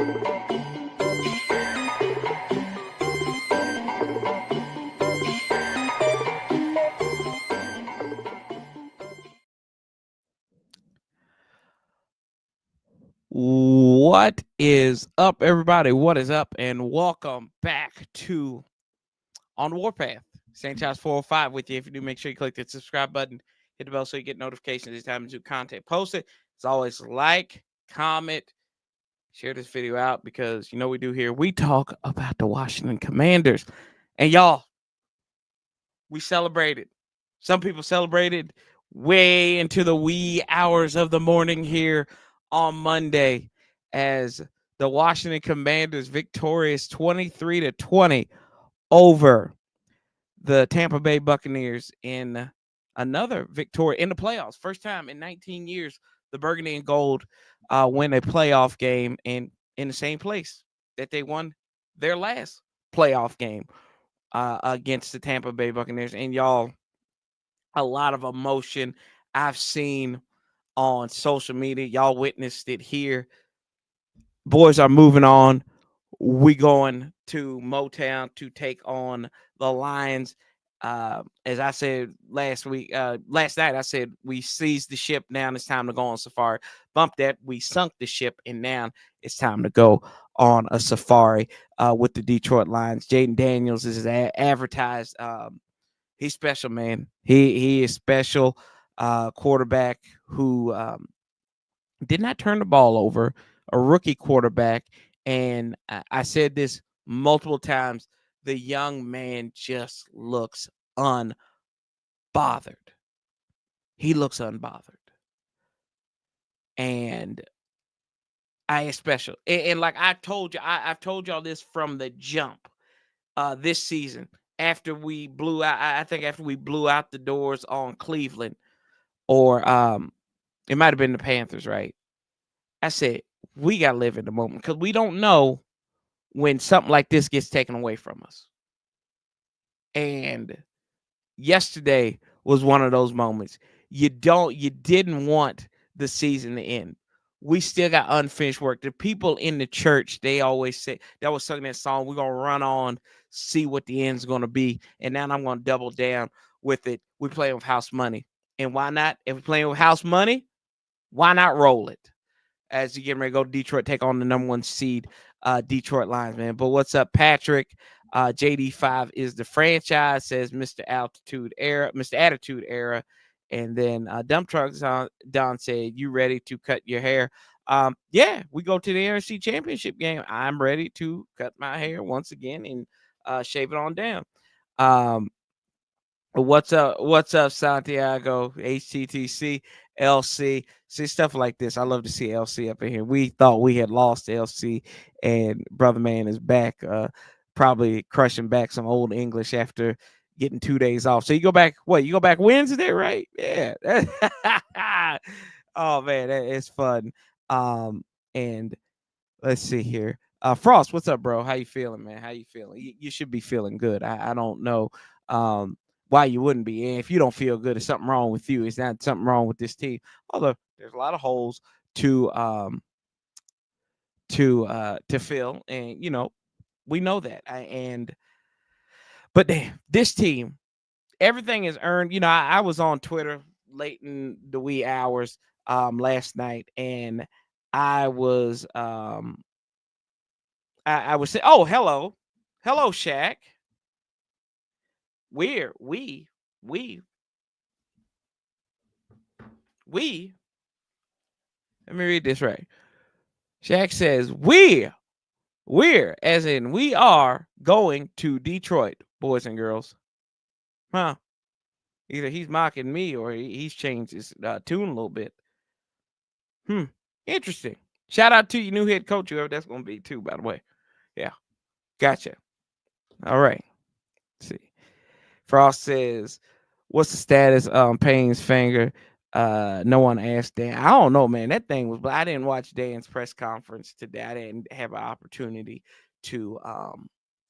What is up, everybody? What is up? And welcome back to On Warpath. Sanchez 405 with you. If you do, make sure you click the subscribe button, hit the bell so you get notifications every time new content posted. As always, like, comment, share this video out because you know we do here. We talk about the Washington Commanders. And y'all, we celebrated. Some people celebrated way into the wee hours of the morning here on Monday as the Washington Commanders victorious 23-20 over the Tampa Bay Buccaneers in another victory in the playoffs. First time in 19 years the Burgundy and Gold win a playoff game in the same place that they won their last playoff game against the Tampa Bay Buccaneers. And y'all, a lot of emotion I've seen on social media. Y'all witnessed it here. Boys are moving on. We going to Motown to take on the Lions. As I said last night, I said we seized the ship. Now it's time to go on safari. Bump that. We sunk the ship, and now it's time to go on a safari with the Detroit Lions. Jayden Daniels is advertised. He's special, man. He is special. Quarterback who did not turn the ball over, a rookie quarterback. And I said this multiple times. The young man just looks unbothered. He looks unbothered. And I is special. And like I told you, I've told y'all this from the jump this season. After we blew out, I think after we blew out the doors on Cleveland, or it might have been the Panthers, right? I said, we got to live in the moment because we don't know when something like this gets taken away from us. And yesterday was one of those moments. You didn't want the season to end. We still got unfinished work. The people in the church, they always say, that was singing that song, we're going to run on, see what the end's going to be. And now I'm going to double down with it. We play with house money. And why not? If we're playing with house money, why not roll it? As you get ready to go to Detroit, take on the number 1 seed Detroit Lions, man. But what's up, Patrick? JD5 is the franchise, says Mr. Attitude Era. And then Dump Trucks Don said, you ready to cut your hair? Yeah, we go to the NFC Championship game. I'm ready to cut my hair once again and shave it on down. What's up, Santiago, HTTC, LC? See, stuff like this. I love to see LC up in here. We thought we had lost LC, and Brother Man is back, probably crushing back some old English after getting 2 days off. So you go back, you go back Wednesday, right? Yeah. Oh, man, it's fun. And let's see here. Frost, what's up, bro? How you feeling, man? How you feeling? You should be feeling good. I don't know why you wouldn't be. And if you don't feel good, there's something wrong with you. It's not something wrong with this team. Although there's a lot of holes to fill, and you know we know that. But this team, everything is earned. You know, I was on Twitter late in the wee hours last night, and I was I was saying, oh, hello, Shaq. We let me read this right. Shaq says we're as in we are going to Detroit, boys and girls. Huh? Either he's mocking me or he's changed his tune a little bit. Interesting. Shout out to your new head coach, whoever that's going to be too, by the way. Yeah. Gotcha. All right. Let's see. Frost says, what's the status on Payne's finger? No one asked Dan. I don't know, man. That thing was, but I didn't watch Dan's press conference today. I didn't have an opportunity to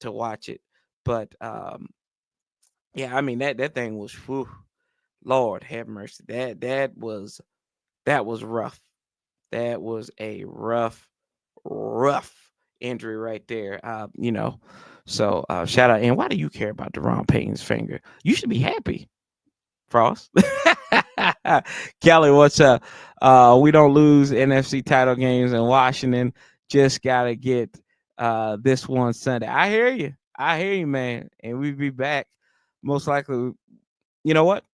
watch it. But yeah, I mean that thing was, whew, Lord have mercy. That was rough. That was a rough injury right there. So shout out. And why do you care about Deron Payne's finger? You should be happy, Frost. Kelly, what's up? We don't lose NFC title games in Washington. Just gotta get this one Sunday. I hear you. I hear you, man. And we'll be back most likely. You know what?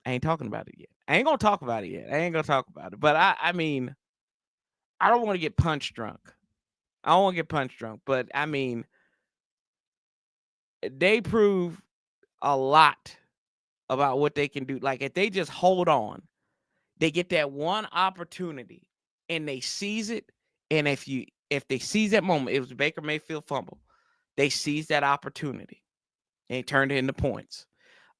I ain't talking about it yet. I ain't gonna talk about it yet. I ain't gonna talk about it. But I mean, I don't want to get punch drunk. I don't want to get punch drunk. But I mean, they prove a lot about what they can do. Like if they just hold on, they get that one opportunity and they seize it. And if they seize that moment, it was Baker Mayfield fumble. They seized that opportunity and they turned it into points.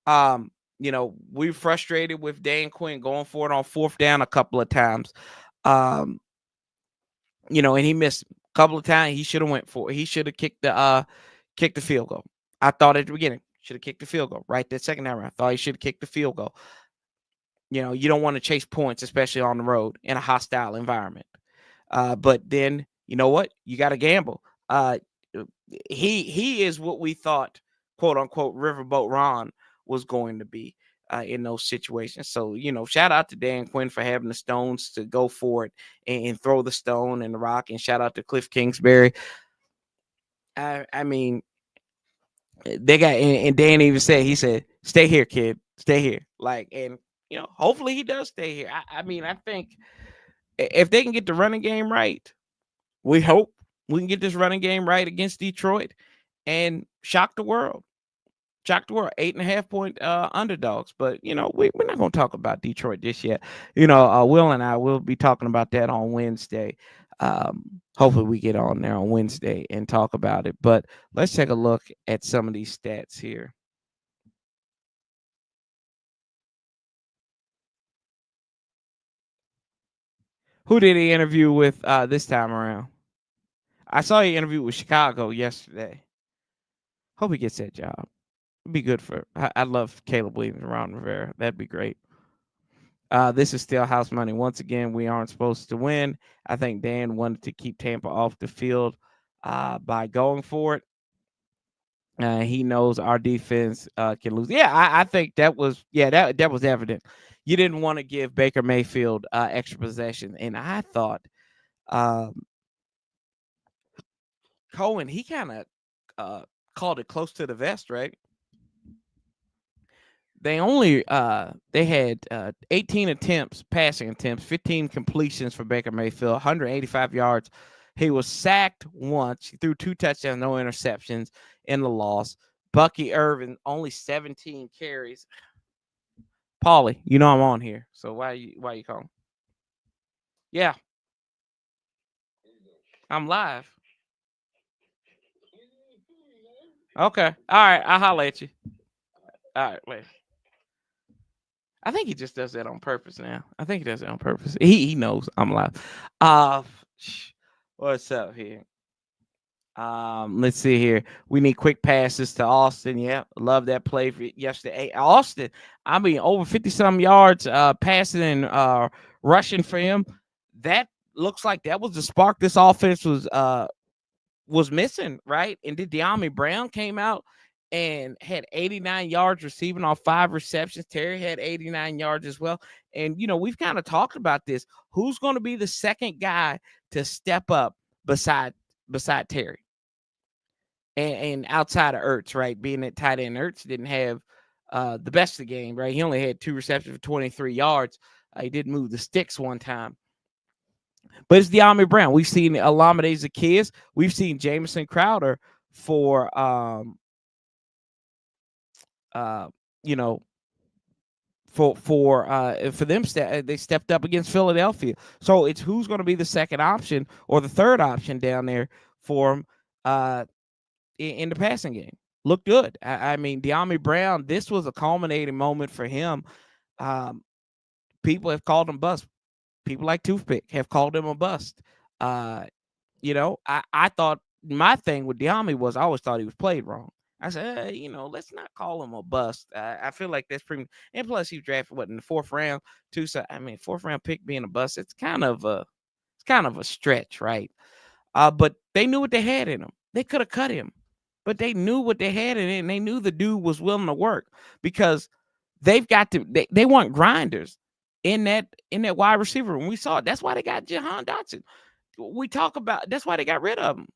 We're frustrated with Dan Quinn going for it on fourth down a couple of times. And he missed a couple of times. He should have went for it. He should have kicked the field goal. I thought at the beginning, should have kicked the field goal, right? That second time around, I thought he should have kicked the field goal. You don't want to chase points, especially on the road in a hostile environment. But then, you know what? You got to gamble. He is what we thought, quote unquote, Riverboat Ron was going to be in those situations. So, shout out to Dan Quinn for having the stones to go for it and throw the stone and the rock. And shout out to Cliff Kingsbury. I mean, they got, and Dan even said, he said, stay here, kid, stay here. Hopefully he does stay here. I mean, I think if they can get the running game right, we hope we can get this running game right against Detroit and shock the world. 8.5 point underdogs. But, we're not going to talk about Detroit just yet. Will and I will be talking about that on Wednesday. Hopefully we get on there on Wednesday and talk about it. But let's take a look at some of these stats here. Who did he interview with this time around? I saw he interviewed with Chicago yesterday. Hope he gets that job. It'd be good for. I love Caleb Williams and Ron Rivera. That'd be great. This is still house money. Once again, we aren't supposed to win. I think Dan wanted to keep Tampa off the field by going for it. He knows our defense can lose. Yeah, I think that was that was evident. You didn't want to give Baker Mayfield extra possession, and I thought Cohen, he kind of called it close to the vest, right? They only they had 18 passing attempts, 15 completions for Baker Mayfield, 185 yards. He was sacked once. He threw 2 touchdowns, no interceptions in the loss. Bucky Irvin, only 17 carries. Paulie, I'm on here. So why you calling? Yeah. I'm live. Okay. All right. I'll holler at you. All right. Wait. I think he just does that on purpose now. I think he does it on purpose. He knows I'm live. What's up here? Let's see here. We need quick passes to Austin. Yeah, love that play for yesterday. Hey, Austin, I mean, over 50-some yards passing and rushing for him. That looks like that was the spark this offense was missing, right? And then De'Ami Brown came out and had 89 yards receiving on 5 receptions. Terry had 89 yards as well. And, we've kind of talked about this. Who's going to be the second guy to step up beside Terry? And outside of Ertz, right? Being that tight end, Ertz didn't have the best of the game, right? He only had 2 receptions for 23 yards. He did move the sticks one time. But it's De'Ami Brown. We've seen Olamide Zaccheaus. We've seen Jamison Crowder for for them they stepped up against Philadelphia. So it's who's going to be the second option or the third option down there for him in the passing game. Looked good. I mean, De'Ami Brown, this was a culminating moment for him. People have called him bust. People like Toothpick have called him a bust. I thought my thing with De'Ami was I always thought he was played wrong. I said, let's not call him a bust. I feel like that's pretty. And plus, he was drafted in the 4th round too. So 4th round pick being a bust, it's kind of a stretch, right? But they knew what they had in him. They could have cut him, but they knew what they had in it, and they knew the dude was willing to work because they've got to. They want grinders in that wide receiver room. We saw it. That's why they got Jahan Dotson. We talk about that's why they got rid of him.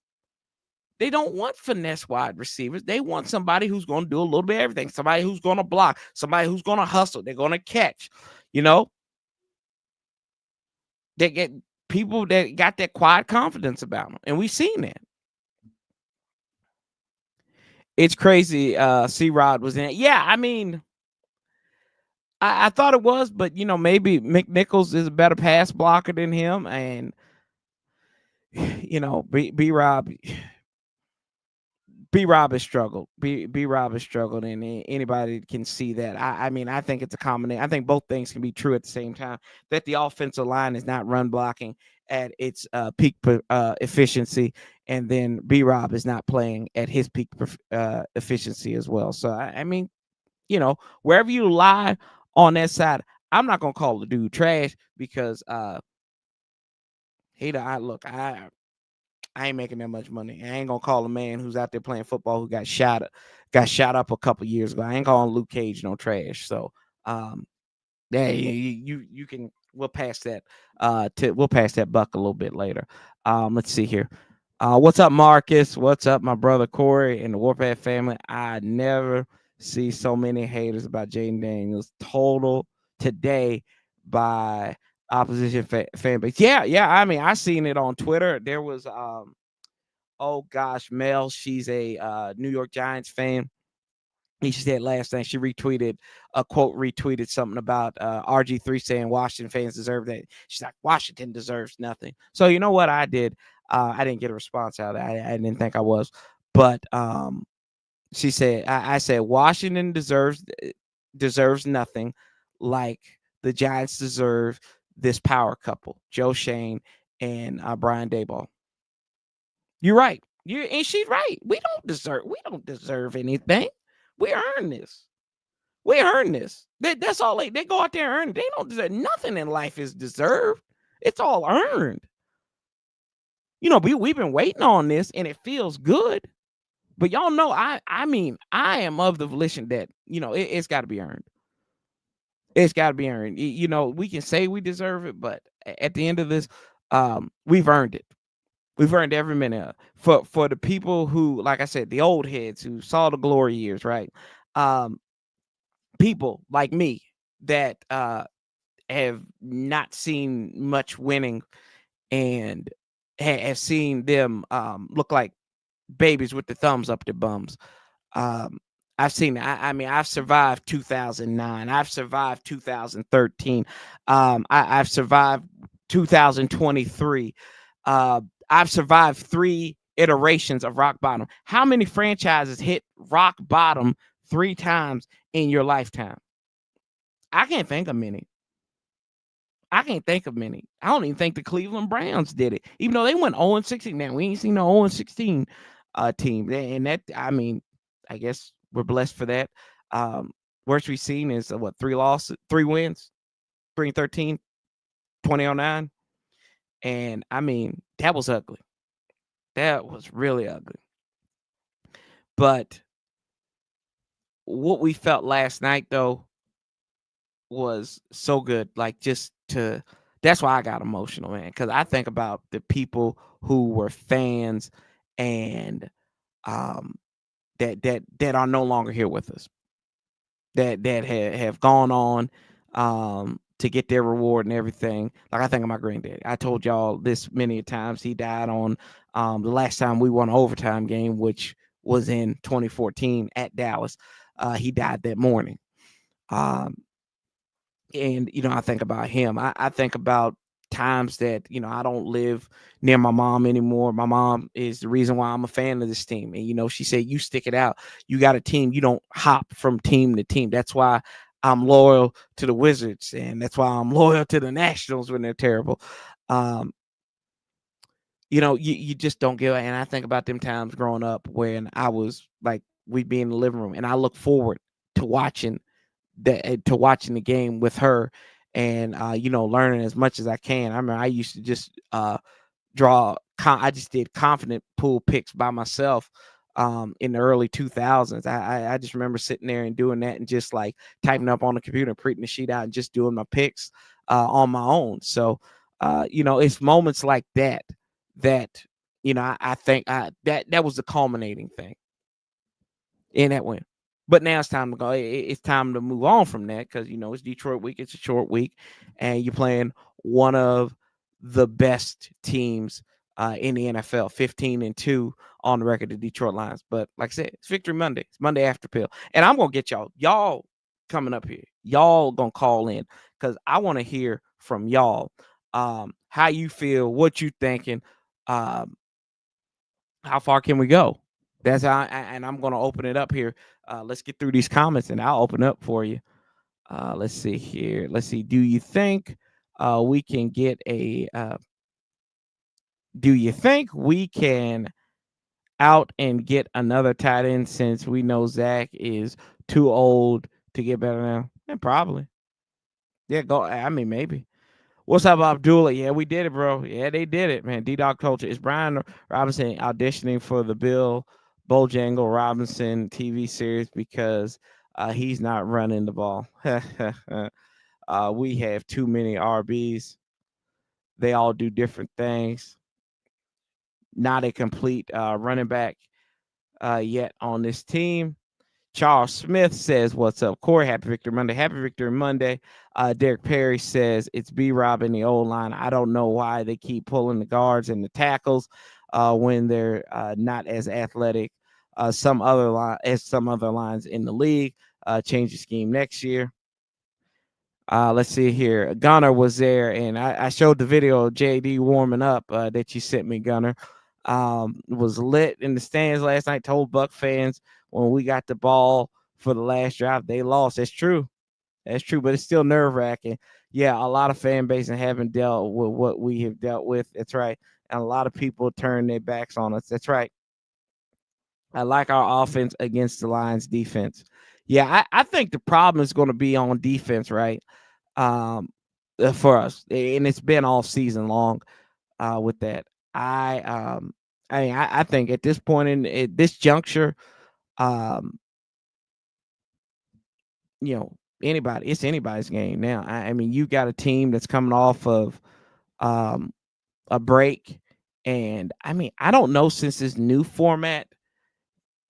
They don't want finesse wide receivers. They want somebody who's going to do a little bit of everything. Somebody who's going to block. Somebody who's going to hustle. They're going to catch. You know, they get people that got that quiet confidence about them, and we've seen that. It's crazy. C-Rod was in it. Yeah, I mean, I thought it was, but maybe McNichols is a better pass blocker than him, and B-Rob has struggled. B-Rob has struggled, and anybody can see that. I mean, I think it's a combination. I think both things can be true at the same time. That the offensive line is not run blocking at its peak efficiency, and then B-Rob is not playing at his peak efficiency as well. So I mean, wherever you lie on that side, I'm not gonna call the dude trash because I ain't making that much money. I ain't gonna call a man who's out there playing football who got shot up a couple years ago. I ain't calling Luke Cage no trash. So yeah, you can. We'll pass that. We'll pass that buck a little bit later. Let's see here. What's up, Marcus? What's up, my brother Corey and the Warpath family? I never see so many haters about Jayden Daniels. Total today by opposition fan base. Yeah. I mean, I seen it on Twitter. There was oh gosh, Mel. She's a New York Giants fan. She said last night she retweeted something about RG3 saying Washington fans deserve that. She's like, Washington deserves nothing. So you know what I did? I didn't get a response out of that. I didn't think I was, but she said I said Washington deserves nothing, like the Giants deserve this power couple, Joe Shane and Brian Daboll. You're right. And she's right. We don't deserve anything. We earn this. We earn this. That's all they go out there and earn it. They don't deserve nothing in life is deserved. It's all earned. We've been waiting on this and it feels good. But y'all know I mean, I am of the volition that, it's got to be earned. It's got to be earned. We can say we deserve it, but at the end of this, we've earned it. We've earned every minute for the people who, like I said, the old heads who saw the glory years, right? People like me that have not seen much winning and have seen them look like babies with the thumbs up their bums. I've seen it. I mean, I've survived 2009. I've survived 2013. I've survived 2023. I've survived 3 iterations of rock bottom. How many franchises hit rock bottom 3 times in your lifetime? I can't think of many. I don't even think the Cleveland Browns did it, even though they went 0-16. Now we ain't seen no 0-16 team, and that, I mean, I guess we're blessed for that. Worst we've seen is 3 wins, 3-13, 20-9. And I mean, that was ugly. That was really ugly. But what we felt last night, though, was so good. Like, that's why I got emotional, man. Because I think about the people who were fans and that are no longer here with us. That have gone on to get their reward and everything. Like, I think of my granddad. I told y'all this many times. He died on the last time we won an overtime game, which was in 2014 at Dallas. He died that morning. And, I think about him. I think about times that, I don't live near my mom anymore. My mom is the reason why I'm a fan of this team. And, she said, you stick it out. You got a team. You don't hop from team to team. That's why I'm loyal to the Wizards. And that's why I'm loyal to the Nationals when they're terrible. You just don't give. And I think about them times growing up when I was like, we'd be in the living room and I look forward to watching the game with her and learning as much as I can. I remember I used to just draw I just did confident pool picks by myself in the early 2000s. I just remember sitting there and doing that and just like typing up on the computer, printing the sheet out, and just doing my picks on my own. So, it's moments like that that I think that was the culminating thing in that win. But now it's time to go. It's time to move on from that because it's Detroit week. It's a short week, and you're playing one of the best teams in the NFL, 15-2 on the record, the Detroit Lions. But like I said, it's Victory Monday. It's Monday after pill, and I'm gonna get y'all coming up here. Y'all gonna call in because I want to hear from y'all how you feel, what you thinking, how far can we go? That's how, and I'm going to open it up here. Let's get through these comments, and I'll open up for you. Let's see here. Let's see. Do you think we can get a? Do you think we can out and get another tight end since we know Zach is too old to get better now? Yeah, probably. Yeah, go. I mean, maybe. What's up, Abdullah? Yeah, we did it, bro. Yeah, they did it, man. D-Dog culture. Is Brian Robinson auditioning for the Bill Bojangle Robinson TV series because he's not running the ball? We have too many RBs. They all do different things. Not a complete running back yet on this team. Charles Smith says, "What's up, Corey? Happy Victory Monday. Happy Victory Monday." Derek Perry says, "It's B-Rob in the old line. I don't know why they keep pulling the guards and the tackles when they're not as athletic some other lines in the league. Change the scheme next year." Let's see here. Gunner was there, and I showed the video of JD warming up that you sent me, Gunner. Was lit in the stands last night. Told Buck fans when we got the ball for the last drive, they lost. That's true. That's true, but it's still nerve wracking. Yeah, a lot of fan base haven't dealt with what we have dealt with. That's right. And a lot of people turn their backs on us. That's right. I like our offense against the Lions defense. Yeah, I think the problem is going to be on defense, right? Um, for us, and it's been all season long with that. I think at this point in this juncture, um, it's anybody's game now. I mean, you got a team that's coming off of um, a break, and I mean, I don't know since this new format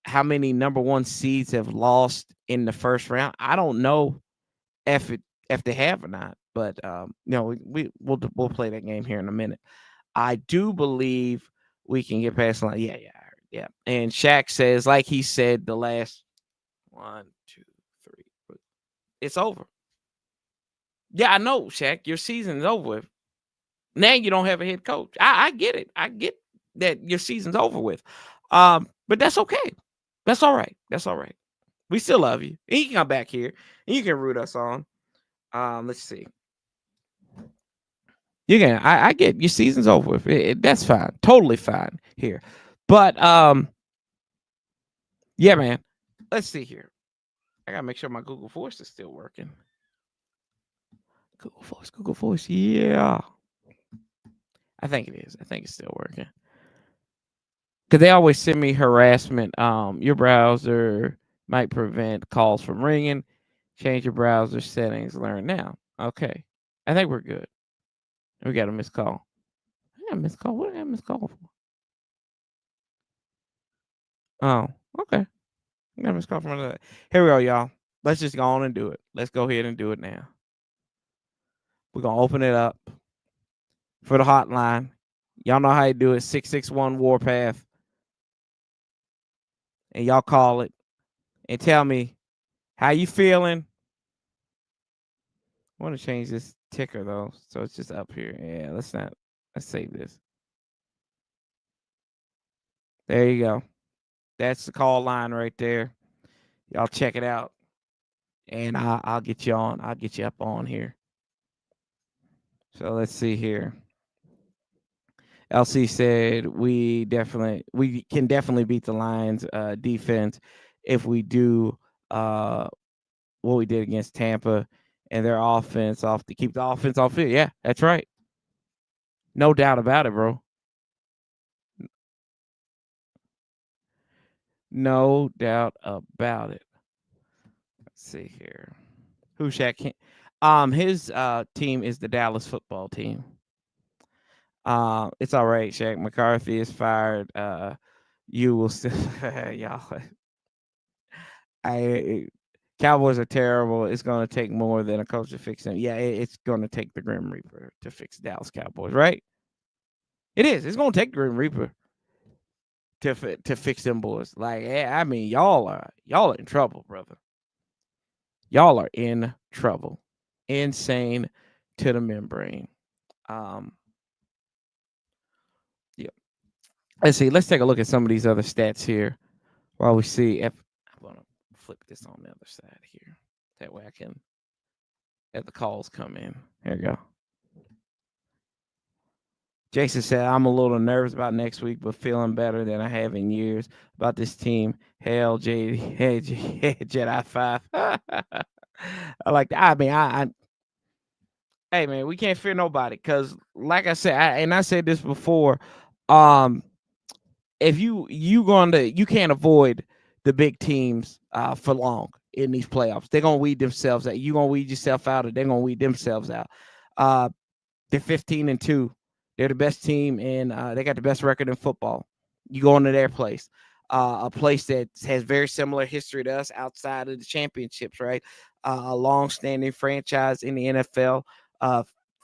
how many number one seeds have lost in the first round. I don't know if they have or not, but we'll play that game here in a minute. I do believe we can get past the line. Yeah. And Shaq says, like he said, the last 1, 2, 3, it's over. Yeah, I know, Shaq. Your season's over with. Now you don't have a head coach. I get it. I get that your season's over with. But that's okay. That's all right. That's all right. We still love you. And you can come back here and you can root us on. Let's see. You can. I get your season's over with. That's fine. Totally fine here. But yeah, man. Let's see here. I gotta make sure my Google Voice is still working. Google Voice. Yeah. I think it is. I think it's still working. Because they always send me harassment. Your browser might prevent calls from ringing. Change your browser settings. Learn now. Okay. I think we're good. We got a missed call. I got a missed call. What did I have a missed call for? Oh, okay. I got a missed call from another. Here we go, y'all. Let's just go on and do it. Let's go ahead and do it now. We're going to open it up for the hotline. Y'all know how you do it. 661 Warpath. And y'all call it and tell me how you feeling. I want to change this ticker though, so it's just up here. Yeah, let's save this. There you go. That's the call line right there. Y'all check it out, and I'll get you on. I'll get you up on here. So let's see here. LC said we can definitely beat the Lions defense if we do what we did against Tampa and their offense keep the offense off field. Yeah, that's right. No doubt about it, bro. No doubt about it. Let's see here. Who Shaq? His team is the Dallas football team. It's all right. Shaq McCarthy is fired. You will still, y'all. Cowboys are terrible. It's going to take more than a coach to fix them. Yeah, it's going to take the Grim Reaper to fix Dallas Cowboys, right? It is. It's going to take the Grim Reaper to fix them boys. Like, I mean, y'all are in trouble, brother. Y'all are in trouble. Insane to the membrane. Yeah. Let's see. Let's take a look at some of these other stats here while we see if I'm going to flip this on the other side here. That way I can, as the calls come in. There you go. Jason said, I'm a little nervous about next week, but feeling better than I have in years about this team. Hell, Jedi 5. I like that. I mean, hey, man, we can't fear nobody because, like I said, I said this before, if you can't avoid the big teams for long in these playoffs. They're gonna weed themselves out. You're gonna weed yourself out, or they're gonna weed themselves out. They're 15-2. They're the best team, and they got the best record in football. You go into their place, a place that has very similar history to us outside of the championships, right? A long-standing franchise in the NFL.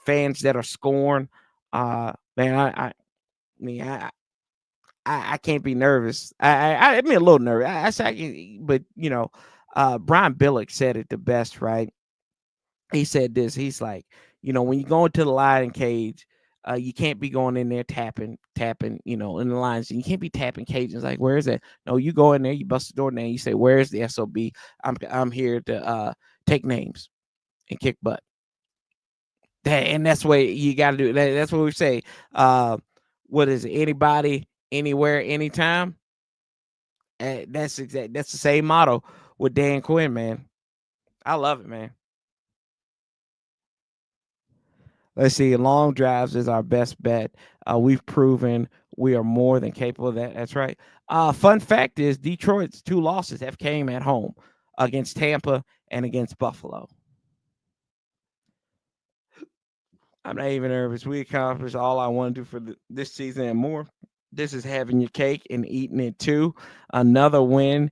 Fans that are scorned. Man, I can't be nervous. I mean a little nervous. But Brian Billick said it the best, right? He said this. He's like, when you go into the lion cage, you can't be going in there tapping, in the lines. And you can't be tapping cages. Like, where is it? No, you go in there, you bust the door down, you say, "Where's the SOB? I'm here to take names and kick butt." And that's what you got to do. That's what we say. What is it? Anybody, anywhere, anytime. That's exact. That's the same motto with Dan Quinn, man. I love it, man. Let's see. Long drives is our best bet. We've proven we are more than capable of that. That's right. Fun fact is Detroit's 2 losses have came at home against Tampa and against Buffalo. I'm not even nervous. We accomplished all I want to do for this season and more. This is having your cake and eating it too. Another win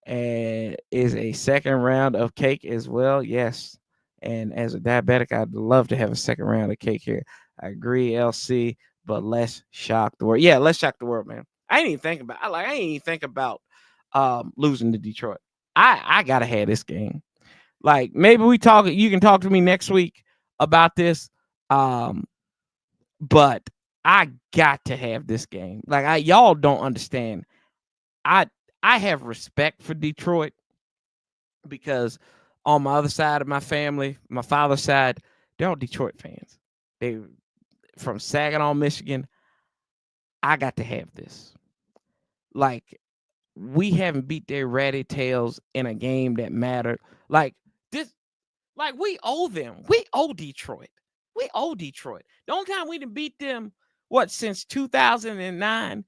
is a second round of cake as well. Yes. And as a diabetic, I'd love to have a second round of cake here. I agree, LC, but let's shock the world. Yeah, let's shock the world, man. I ain't even think about losing to Detroit. I gotta have this game. Like, maybe you can talk to me next week about this. But I got to have this game. Like, y'all don't understand. I have respect for Detroit because on my other side of my family, my father's side, they're all Detroit fans. They from Saginaw, Michigan. I got to have this. Like, we haven't beat their ratty tails in a game that mattered. Like this, like we owe them. We owe Detroit. We owe Detroit. The only time we didn't beat them, since 2009,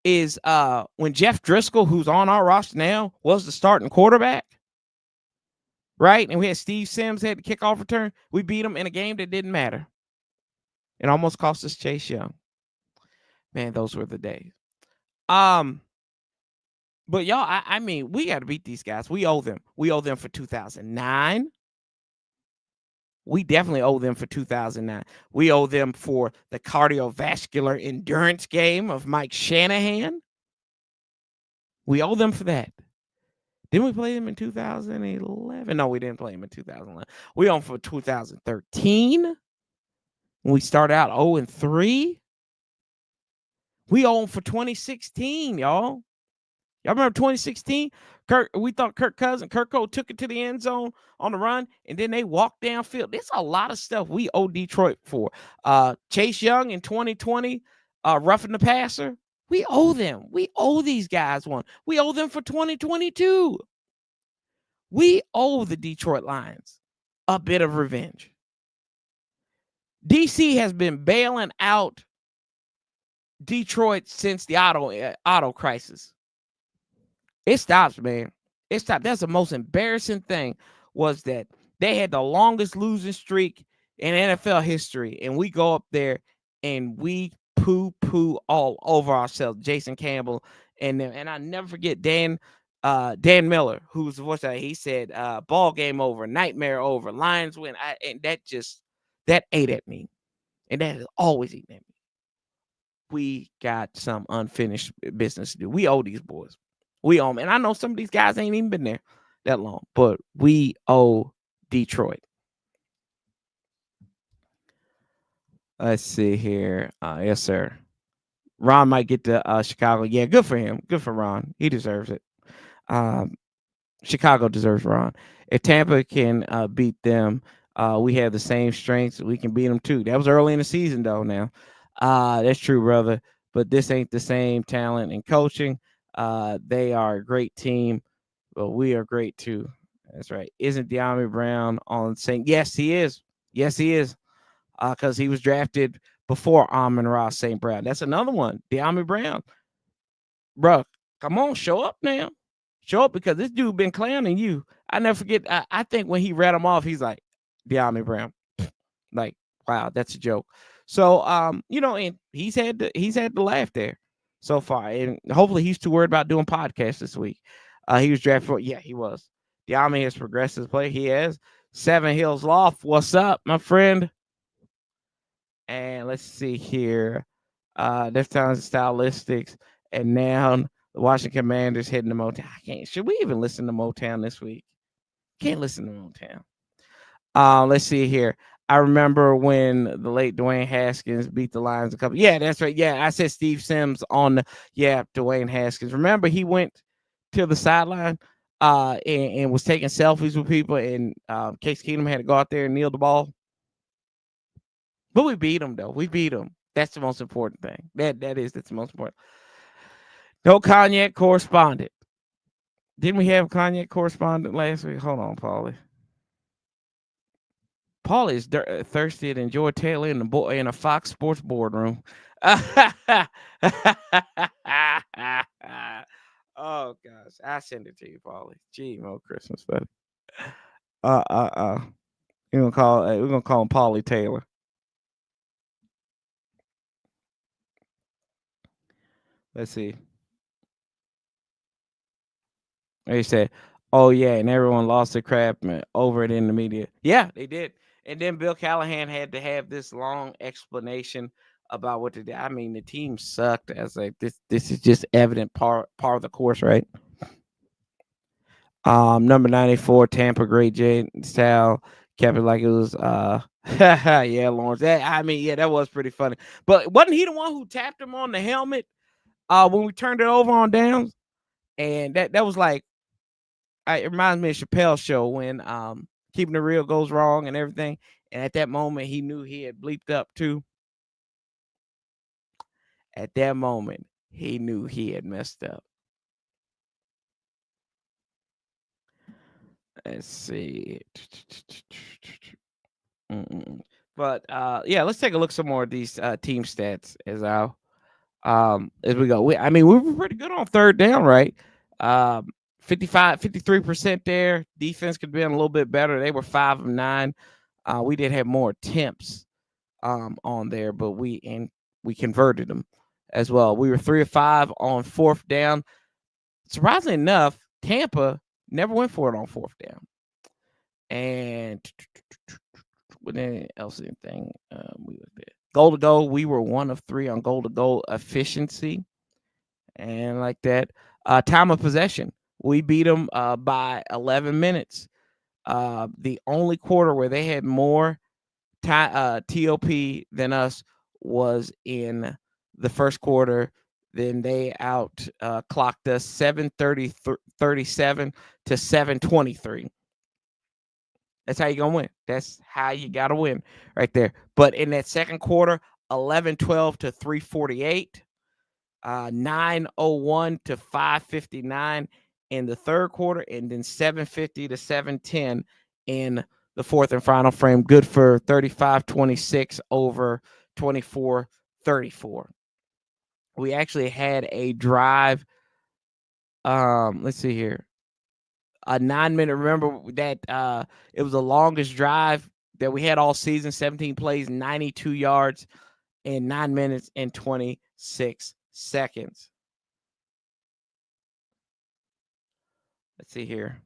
is when Jeff Driscoll, who's on our roster now, was the starting quarterback. Right? And we had Steve Sims had the kickoff return. We beat them in a game that didn't matter. It almost cost us Chase Young. Man, those were the days. But y'all, I mean, we got to beat these guys. We owe them. We owe them for 2009. We definitely owe them for 2009. We owe them for the cardiovascular endurance game of Mike Shanahan. We owe them for that. Didn't we play them in 2011? No, we didn't play them in 2011. We owe them for 2013. When we started out 0-3. We owe them for 2016, y'all. Y'all remember 2016? We thought Kirk Cole took it to the end zone on the run, and then they walked downfield. There's a lot of stuff we owe Detroit for. Chase Young in 2020, roughing the passer. We owe them. We owe these guys one. We owe them for 2022. We owe the Detroit Lions a bit of revenge. DC has been bailing out Detroit since the auto crisis. It stops, man. It stopped. That's the most embarrassing thing was that they had the longest losing streak in NFL history, and we go up there and we poo all over ourselves. Jason Campbell and them, and I never forget Dan Miller, who's the voice that he said, "Ball game over, nightmare over, Lions win," and that ate at me, and that has always eaten at me. We got some unfinished business to do. We owe these boys. We owe them. And I know some of these guys ain't even been there that long, but we owe Detroit. Let's see here. Yes, sir. Ron might get to Chicago. Yeah, good for him. Good for Ron. He deserves it. Chicago deserves Ron. If Tampa can beat them, we have the same strengths. We can beat them too. That was early in the season, though. Now, that's true, brother. But this ain't the same talent and coaching. They are a great team, but we are great too. That's right. Isn't De'Ami Brown on St.? Yes, he is. Yes, he is. Because he was drafted before Amon-Ra St. Brown. That's another one. De'Ami Brown. Bro, come on, show up now. Show up because this dude been clowning you. I never forget. I think when he read him off, he's like, De'Ami Brown. Like, wow, that's a joke. So, and he's had the laugh there so far, and hopefully he's too worried about doing podcasts this week. He was drafted for, yeah, he was. De'Ami has progressed his play. He has. Seven Hills Loft. What's up, my friend? And let's see here. This time's stylistics, and now the Washington Commanders hitting the Motown. Should we even listen to Motown this week? Can't listen to Motown. Let's see here. I remember when the late Dwayne Haskins beat the Lions a couple. Yeah, that's right. Yeah, I said Steve Sims on Dwayne Haskins. Remember he went to the sideline and was taking selfies with people, and Case Keenum had to go out there and kneel the ball. But we beat him, though. We beat him. That's the most important thing. That's the most important. No cognac correspondent. Didn't we have a cognac correspondent last week? Hold on, Paulie. Paulie is thirsty to enjoy Taylor in a Fox Sports boardroom. Oh gosh, I send it to you, Paulie. Gee, Merry Christmas, buddy. We're gonna call him Paulie Taylor. Let's see. They said, "Oh yeah," and everyone lost their crap over it in the media. Yeah, they did. And then Bill Callahan had to have this long explanation about what to do. I mean, the team sucked. As like this is just evident part of the course, right? Number 94, Tampa, great Jay Sal kept it like it was. Yeah, Lawrence. That was pretty funny. But wasn't he the one who tapped him on the helmet when we turned it over on downs? And that was like. It reminds me of Chappelle's show when keeping it real goes wrong and everything. And at that moment, he knew he had bleeped up too. At that moment, he knew he had messed up. Let's see. But let's take a look at some more of these team stats as we go. We were pretty good on third down, right? 53% there. Defense could have been a little bit better. They were 5 of 9. We did have more attempts on there, but we converted them as well. We were 3 of 5 on fourth down. Surprisingly enough, Tampa never went for it on fourth down. And what else? Anything? We looked at goal to goal. We were 1 of 3 on goal to goal efficiency, and like that. Time of possession. We beat them by 11 minutes. The only quarter where they had more TOP than us was in the first quarter. Then they clocked us 7:37 to 7:23. That's how you're going to win. That's how you got to win right there. But in that second quarter, 11-12 to 348. 9:01 to 5:59 in the third quarter, and then 7:50 to 7:10 in the fourth and final frame. Good for 35-26 over 24-34. 34. We actually had a drive. let's see here. A 9-minute. Remember that it was the longest drive that we had all season. 17 plays, 92 yards, in 9 minutes and 26 seconds. Let's see here.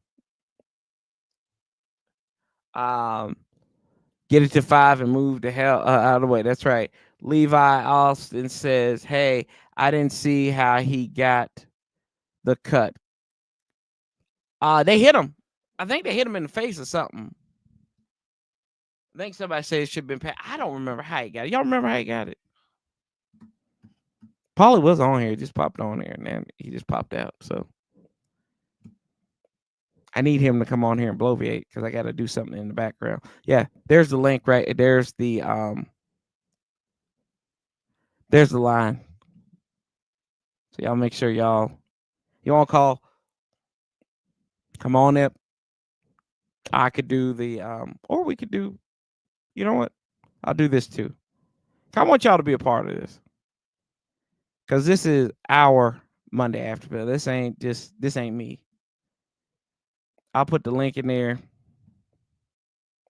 Get it to 5 and move the hell out of the way. That's right. Levi Austin says, "Hey, I didn't see how he got the cut. They hit him. I think they hit him in the face or something. I think somebody said it should have been. I don't remember how he got it. Y'all remember how he got it? Paulie was on here. Just popped on here, and then he just popped out. So I need him to come on here and bloviate because I got to do something in the background. Yeah, there's the link right. There's the line. So y'all make sure you want to call. Come on up. I could do the or we could do. You know what? I'll do this too. I want y'all to be a part of this because this is our Monday Afterpill. This ain't me. I'll put the link in there.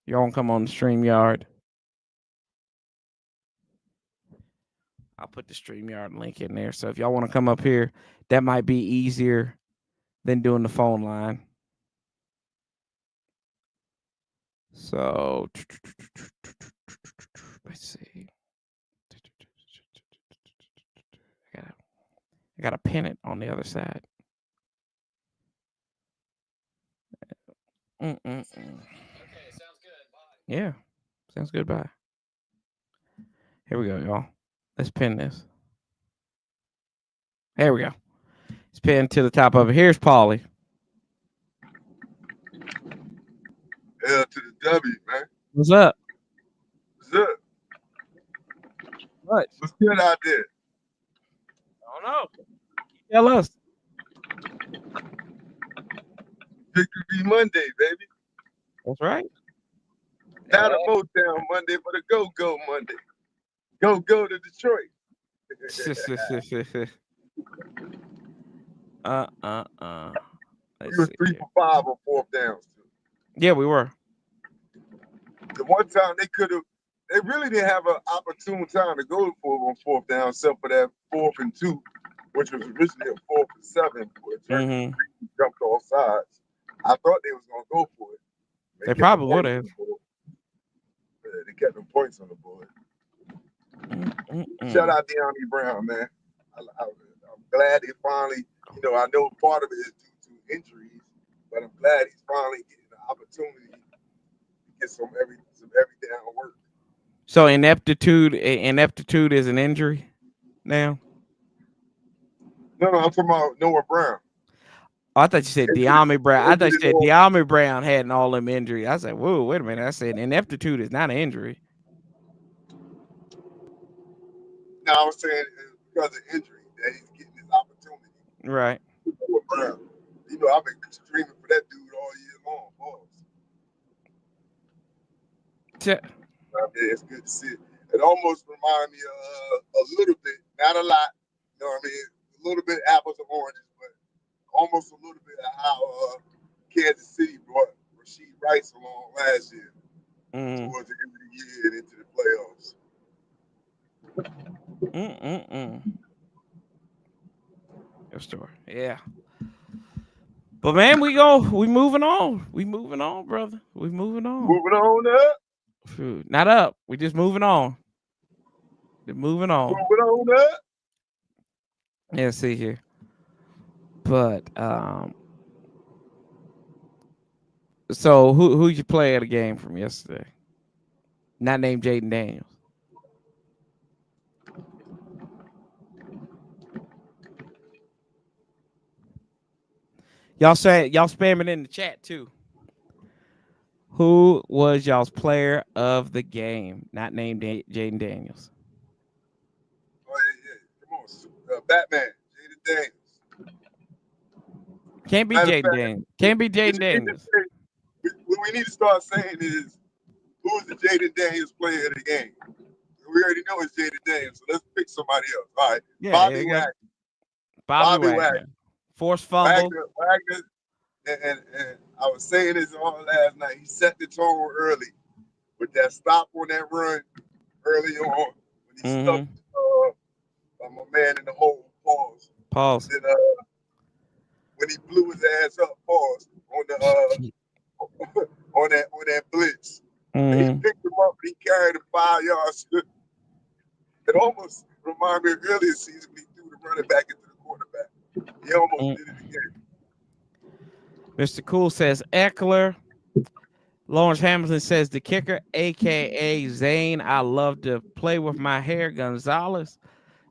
Y'all want to come on the StreamYard. I'll put the StreamYard link in there. So if y'all want to come up here, that might be easier than doing the phone line. So let's see. I gotta pin it on the other side. Okay, sounds good. Bye. Yeah, sounds good. Bye. Here we go, y'all. Let's pin this. There we go. It's pinned to the top of it. Here's Paulie. L to the W, man. What's up? What's up? What? What's good out there? I don't know. Tell us. Victory Monday, baby. That's right. Not a Motown Monday, but a go-go Monday. Go to Detroit. Let's We were see 3 here. for 5 on 4th downs too. Yeah, we were. The one time they really didn't have an opportune time to go for it on 4th down, except for that 4th and 2, which was originally a 4th and 7, where Turkey jumped off sides. I thought they was gonna go for it. They probably would have. They kept them points on the board. Shout out De'Ami Brown, man. I'm glad they finally, I know part of it is due to injuries, but I'm glad he's finally getting the opportunity to get some every down work. So ineptitude is an injury now? No, I'm talking about Noah Brown. Oh, I thought you said De'Ami Brown. I thought you said De'Ami Brown had all them injuries. I said, whoa, wait a minute. I said ineptitude is not an injury. No, I was saying because of injury that he's getting his opportunity. Right. Noah Brown. I've been streaming for that dude all year long. It's good to see it. It almost reminds me a little bit, not a lot, a little bit apples and oranges, but almost a little bit of how Kansas City brought Rasheed Rice along last year towards the end of the year and into the playoffs. Your story. Yeah. But man, we moving on. We moving on, brother. We moving on. Moving on up. Not up. We just moving on. Moving on. Moving on up. Yeah, see here. But so who'd you play at a game from yesterday? Not named Jayden Daniels. Y'all spamming in the chat too. Who was y'all's player of the game? Not named Jayden Daniels. Oh yeah. Come on, Batman, Jayden Daniels. Can't be Jayden Daniels. Can't be Jayden Daniels. What we need to start saying is, who's the Jayden Daniels player of the game? We already know it's Jayden Daniels, so let's pick somebody else. All right, Yeah, Bobby Wagner. Bobby Wagner. Forced fumble. Wagner, and I was saying this all last night. He set the tone early with that stop on that run early on when he stuck my man in the hole. Pause. Pause. And then when he blew his ass up. Pause on the on that blitz. And he picked him up and he carried him 5 yards. It almost reminded me of earlier season when he threw the running back into the quarterback. He almost did it again. Mr. Cool says Eckler. Lawrence Hamilton says the kicker, a.k.a. Zane. I love to play with my hair, Gonzalez.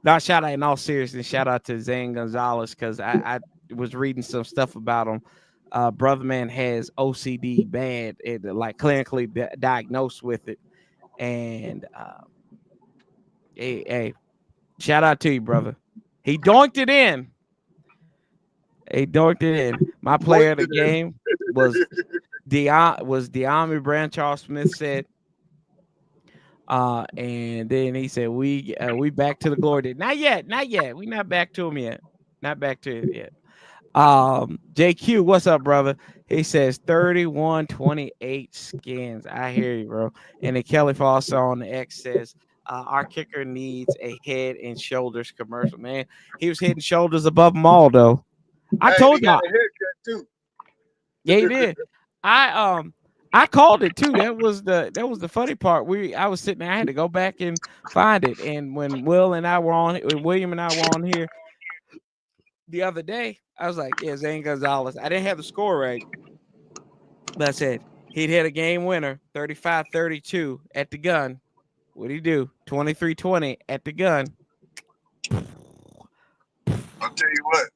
Now, shout out in all seriousness, shout out to Zane Gonzalez because I was reading some stuff about him. Brother man has OCD bad, like clinically diagnosed with it. And hey, shout out to you, brother. He doinked it in. My player of the game was De'Ami Brown. Charles Smith said. And then he said, we back to the glory days. Not yet. We not back to him yet. Not back to it yet. JQ, what's up, brother? He says 31-28 Skins. I hear you, bro. And then Kelly Foster on the X says, our kicker needs a head and shoulders commercial. Man, he was head and shoulders above them all, though. I told y'all. He got a haircut too. Yeah, he did. I called it too. That was the funny part. I was sitting there. I had to go back and find it. And when William and I were on here the other day, I was like, yeah, Zane Gonzalez. I didn't have the score right, but I said he'd hit a game winner, 35-32 at the gun. What'd he do? 23-20 at the gun. I'll tell you what.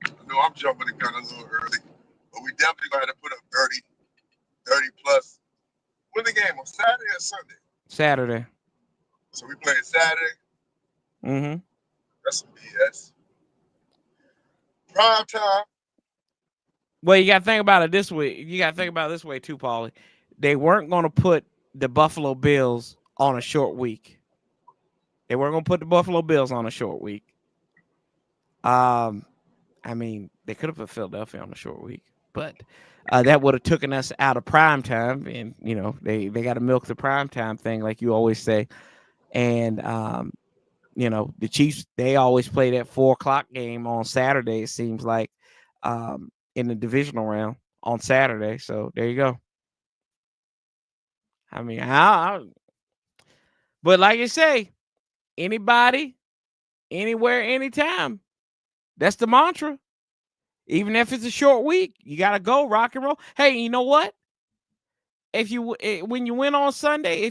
I know I'm jumping the gun a little early, but we definitely got to put up 30 plus. When the game on Saturday or Sunday? Saturday. So we playing Saturday? Mm-hmm. That's some BS. Prime time. Well, you got to think about it this way. You got to think about it this way too, Paulie. They weren't going to put the Buffalo Bills on a short week. They weren't going to put the Buffalo Bills on a short week. I mean, they could have put Philadelphia on a short week, but that would have taken us out of prime time. And, you know, they got to milk the prime time thing, like you always say. And, you know, the Chiefs, they always play that 4:00 game on Saturday, it seems like, in the divisional round on Saturday. So there you go. I mean, but like you say, anybody, anywhere, anytime. That's the mantra. Even if it's a short week, you got to go rock and roll. Hey, you know what? When you win on Sunday,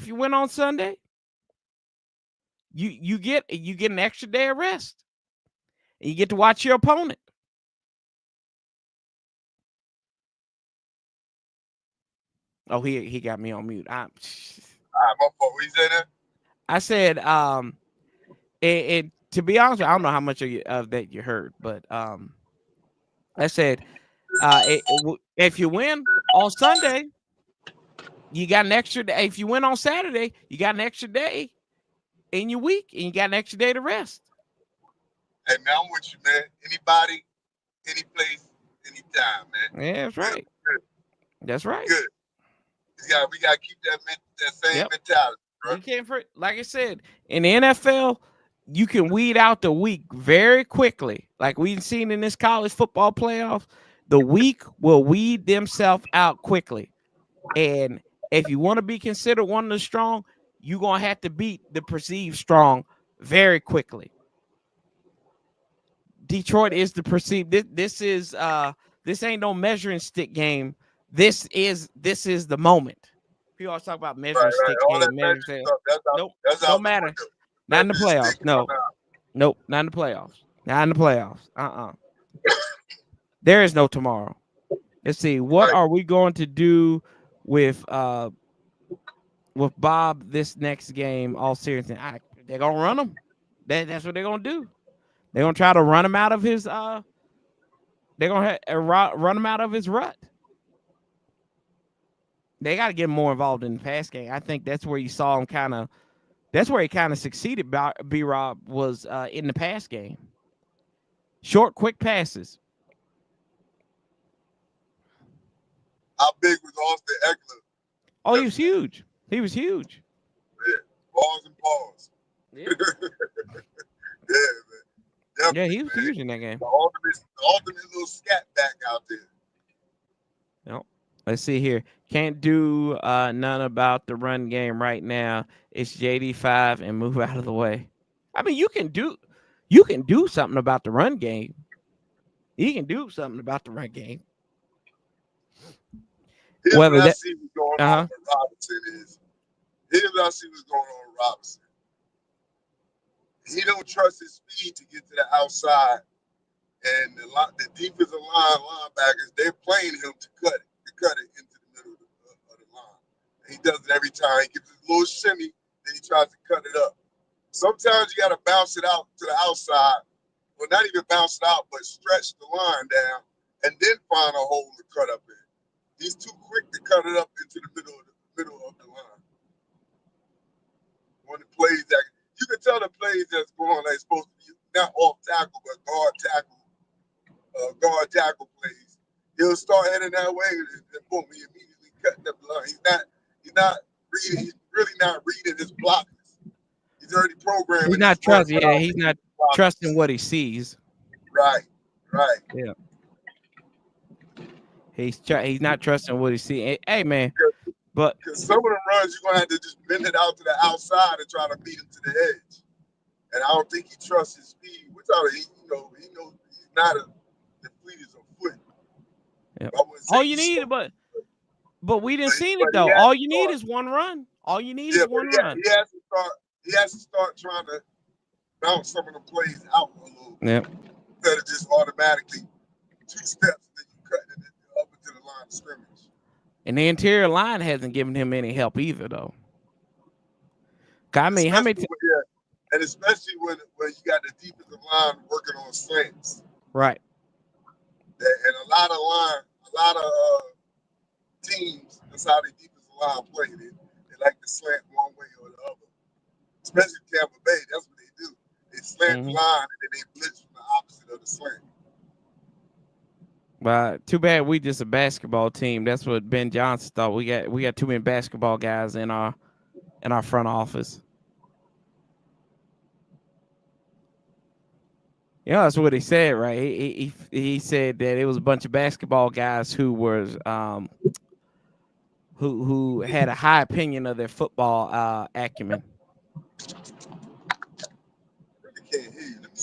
you get an extra day of rest. And you get to watch your opponent. Oh, he got me on mute. My fault. What you say there? I said, to be honest, I don't know how much of that you heard, but I said, if you win on Sunday, you got an extra day. If you win on Saturday, you got an extra day in your week, and you got an extra day to rest. Hey, man, I'm with you, man. Anybody, any place, anytime, man. Yeah, that's right. Good. That's right. Good. We got to keep that same mentality, bro. You can't, like I said, in the NFL, you can weed out the week very quickly. Like we've seen in this college football playoffs, the week will weed themselves out quickly. And if you want to be considered one of the strong, you're going to have to beat the perceived strong very quickly. Detroit is the perceived. This ain't no measuring stick game. This is the moment. People always talk about measuring stick game. Nope, don't matter. Not in the playoffs. No. Nope, not in the playoffs. Not in the playoffs. There is no tomorrow. Let's see. What are we going to do with Bob this next game? All seriousness, they're gonna run him. That's what they're gonna do. They're gonna try to run him out of his. They're gonna run him out of his rut. They got to get more involved in the pass game. I think that's where you saw him kind of. That's where he kind of succeeded. B-Rob was in the pass game. Short, quick passes. How big was Austin Eckler? Oh, he was huge. He was huge. Yeah. Balls and paws. Yeah. Yeah, man. Yeah, Definitely, he was man. huge in that game. The ultimate little scat back out there. Yep. Let's see here. Can't do none about the run game right now. It's JD5 and move out of the way. I mean, you can do something about the run game. You can do something about the run game. Here's what Whether I that see what's going on uh-huh. with Robinson is. Here's what I see what's going on with Robinson. He don't trust his speed to get to the outside, and the defensive linebackers they're playing him to cut it into the middle of the line. And he does it every time. He gives it a little shimmy, then he tries to cut it up. Sometimes you got to bounce it out to the outside, well, not even bounce it out, but stretch the line down, and then find a hole to cut up in. He's too quick to cut it up into the middle of the line. When the plays that you can tell the plays that's going like supposed to be not off tackle but guard tackle plays. He'll start heading that way and boom, he immediately cutting up the line. He's not reading. He's really not reading his blockers. He's already He's programming his not work trusting. Yeah, without he's reading not his blockers. trusting what he sees. Right, right. Yeah, he's not trusting what he sees. Hey, man, but Because some of the runs you're gonna have to just bend it out to the outside and try to beat him to the edge. And I don't think he trusts his speed. Which he knows he's not the fleet is a foot. yeah. I wouldn't say all you he's need, slow, but we didn't see it but he though. has All to you need start. is one run. All you need Yeah, is but one run. he has to start. He has to start trying to bounce some of the plays out a little bit Yeah, instead of just automatically 2 steps and then you cutting it up into the line of scrimmage. and the interior line hasn't given him any help either, though. I mean, how many? Especially when you got the defensive line working on slants. Right. And a lot of teams, that's how the defensive line play. They like to slant one way or the other. Especially Tampa Bay, that's what they do. They slant the Mm-hmm. line and then they blitz from the opposite of the slant. But too bad we just a basketball team. That's what Ben Johnson thought. We got too many basketball guys in our front office. Yeah, that's what he said, right? He said that it was a bunch of basketball guys who was who had a high opinion of their football acumen. I really can't hear you. Let me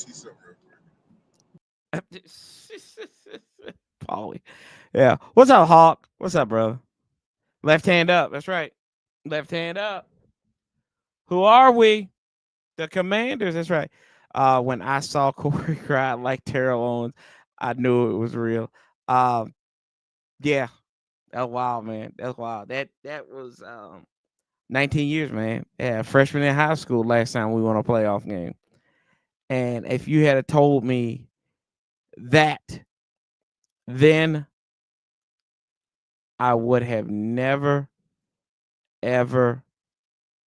see something real Paulie. Yeah. What's up, Hawk? What's up, brother? Left hand up. That's right. Left hand up. Who are we? The Commanders. That's right. When I saw Corey cry like Terrell Owens, I knew it was real. Yeah, that's wild, man. That's wild. That was 19 years, man. Yeah, freshman in high school last time we won a playoff game. And if you had told me that, then I would have never, ever,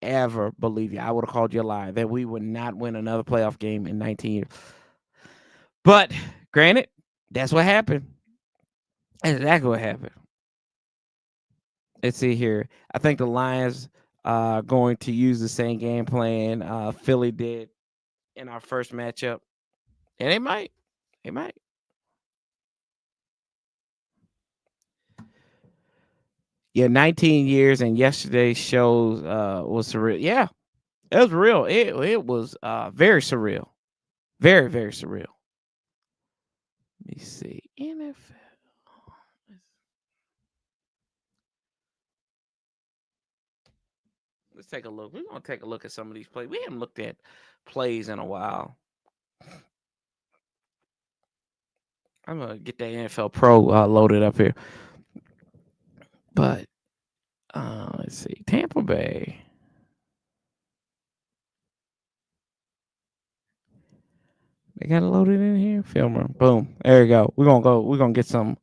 ever believed you. I would have called you a lie that we would not win another playoff game in 19 years. But granted, that's what happened. That's exactly what happened. Let's see here. I think the Lions are going to use the same game plan Philly did in our first matchup. And they might. They might. Yeah, 19 years and yesterday's shows was surreal. Yeah, it was real. It was very surreal. Very, very surreal. Let me see. NFL. Let's take a look. We're gonna take a look at some of these plays. We haven't looked at plays in a while. I'm gonna get that NFL Pro loaded up here. But let's see. Tampa Bay. They got it loaded in here. Filmer. Boom. There you go. We're gonna go. We're gonna get some.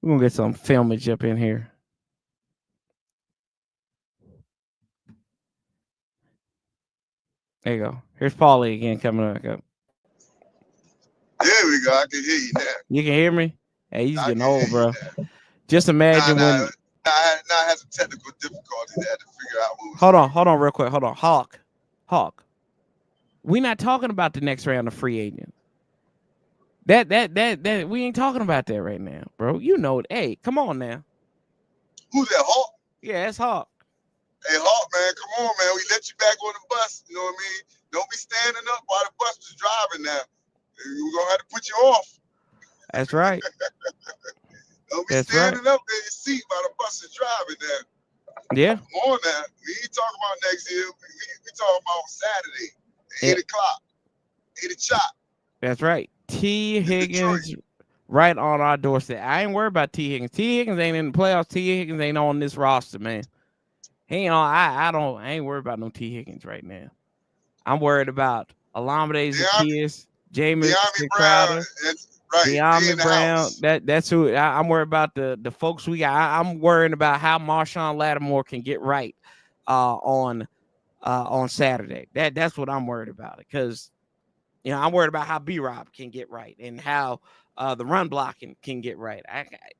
We're gonna get some filmage up in here. There you go. Here's Paulie again coming up. There we nigga, I can hear you now. You can hear me? Hey, he's I getting can hear old, you bro. now. Just imagine when. I had some technical difficulties. I had to figure out what was Hold on, real quick. Hold on, Hawk. We're not talking about the next round of free agents. That we ain't talking about that right now, bro. You know it. Hey, come on now. Who's that, Hawk? Yeah, that's Hawk. Hey, Hawk, man, come on, man. We let you back on the bus. You know what I mean? Don't be standing up while the bus is driving now. We're going to have to put you off. That's right. Don't be That's right. standing up in your seat while the bus is driving now. Yeah. Come on now. We ain't talking about next year. We talking about Saturday, Yeah. 8 o'clock, 8 o'clock. That's right. T. Higgins Detroit. right on our doorstep. I ain't worried about T. Higgins. T. Higgins ain't in the playoffs. T. Higgins ain't on this roster, man. He ain't on. I ain't worried about no T. Higgins right now. I'm worried about Alameda Zaccheaus, Jameis Crowder, De'Ami Brown. That's who I'm worried about. The folks we got. I'm worried about how Marshawn Lattimore can get right on Saturday. That's what I'm worried about. Because I'm worried about how B-Rob can get right and how the run blocking can get right.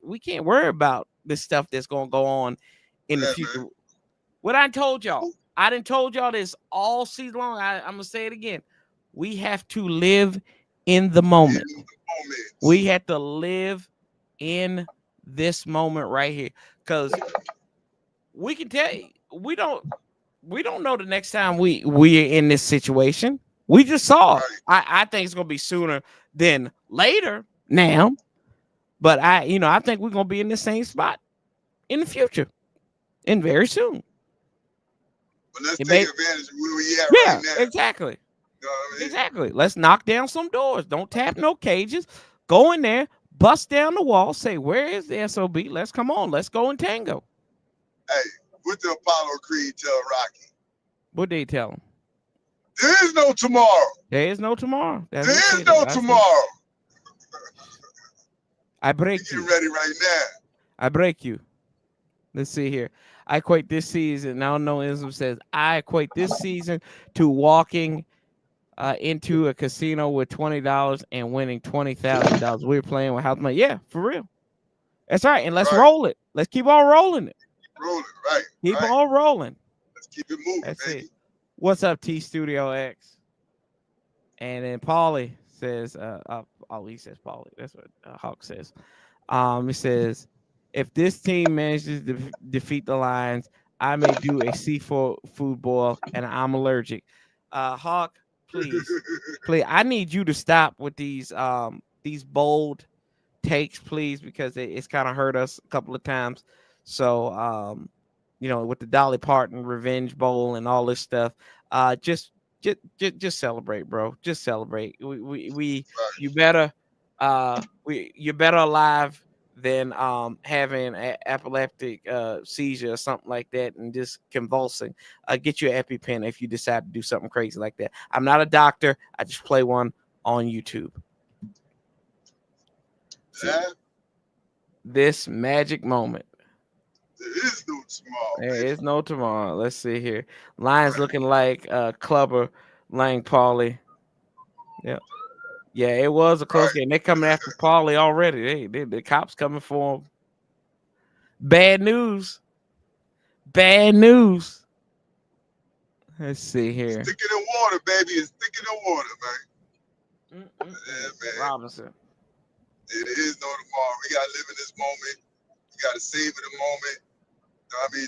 We can't worry about this stuff that's gonna go on in the future. Man. What I told y'all. I done told y'all this all season long. I'm going to say it again. We have to live in the moment. We have to live in this moment right here. Because we can tell you, we don't know the next time we're in this situation. We just saw it. I think it's going to be sooner than later now. But I think we're going to be in the same spot in the future and very soon. But let's take advantage of where we at right now. Exactly. You know what I mean? Exactly. Let's knock down some doors. Don't tap no cages. Go in there, bust down the wall, say, where is the SOB? Let's come on. Let's go and tango. Hey, what the Apollo Creed tell Rocky? What did he tell him? There is no tomorrow. There is no tomorrow. There is no tomorrow. I break you. Get ready right now. I break you. Let's see here. I equate this season. Now, no ism says I equate this season to walking into a casino with $20 and winning $20,000. We're playing with house money. Yeah, for real. That's right. And let's roll it. Let's keep on rolling it. Roll it, right. Keep on rolling. Let's keep it moving. That's baby. it. What's up, T Studio X? And then Paulie says, he says Paulie. That's what Hawk says. He says, if this team manages to defeat the Lions, I may do a seafood boil, and I'm allergic. Hawk, please. I need you to stop with these bold takes, please, because it's kind of hurt us a couple of times. So, with the Dolly Parton Revenge Bowl and all this stuff, just celebrate, bro. Just celebrate. You're better alive than having an epileptic seizure or something like that and just convulsing. Get your EpiPen if you decide to do something crazy like that. I'm not a doctor. I just play one on YouTube. This magic moment. There is no tomorrow. There is no tomorrow. Let's see here. Lions looking like Clubber, Lang Paulie. Yeah. Yeah, it was a close game. They're coming after Paulie already. The cops coming for him. Bad news. Bad news. Let's see here. Stick it in water, baby. It's thick in the water, man. Yeah, man. Robinson. It is no tomorrow. We gotta live in this moment. We gotta savor the moment. I mean,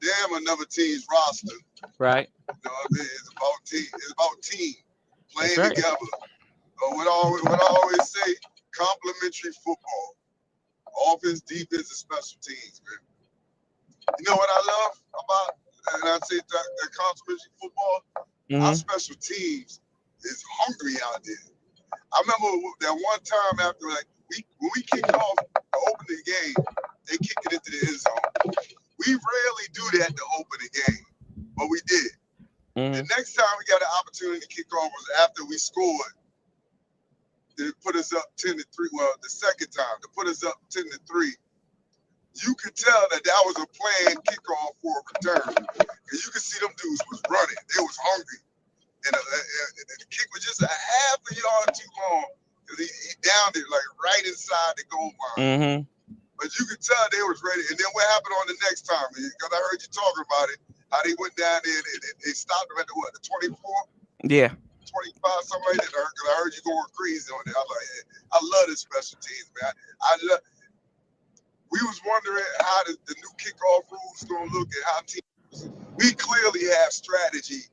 damn another team's roster. Right. You know what I mean? It's about team. It's about team playing together. What I always say, complementary football. Offense, defense, and special teams, man. You know what I love about, and I say that complementary football? Mm-hmm. Our special teams is hungry out there. I remember that one time after, when we kicked off the opening game, they kicked it into the end zone. We rarely do that to open the game, but we did. Mm-hmm. The next time we got an opportunity to kick off was after we scored. To put us up 10-3. Well, the second time to put us up 10-3. You could tell that was a planned kickoff for a return, because you could see them dudes was running. They was hungry, and the kick was just a half a yard too long because he downed it like right inside the goal line. Mm-hmm. But you could tell they was ready. And then what happened on the next time? Because I heard you talking about it, how they went down there and they stopped them at the 24? Yeah. 25, something like that. Because I heard you going crazy on it. I like it. I love the special teams, man. We was wondering how the new kickoff rules going to look and how teams. We clearly have strategy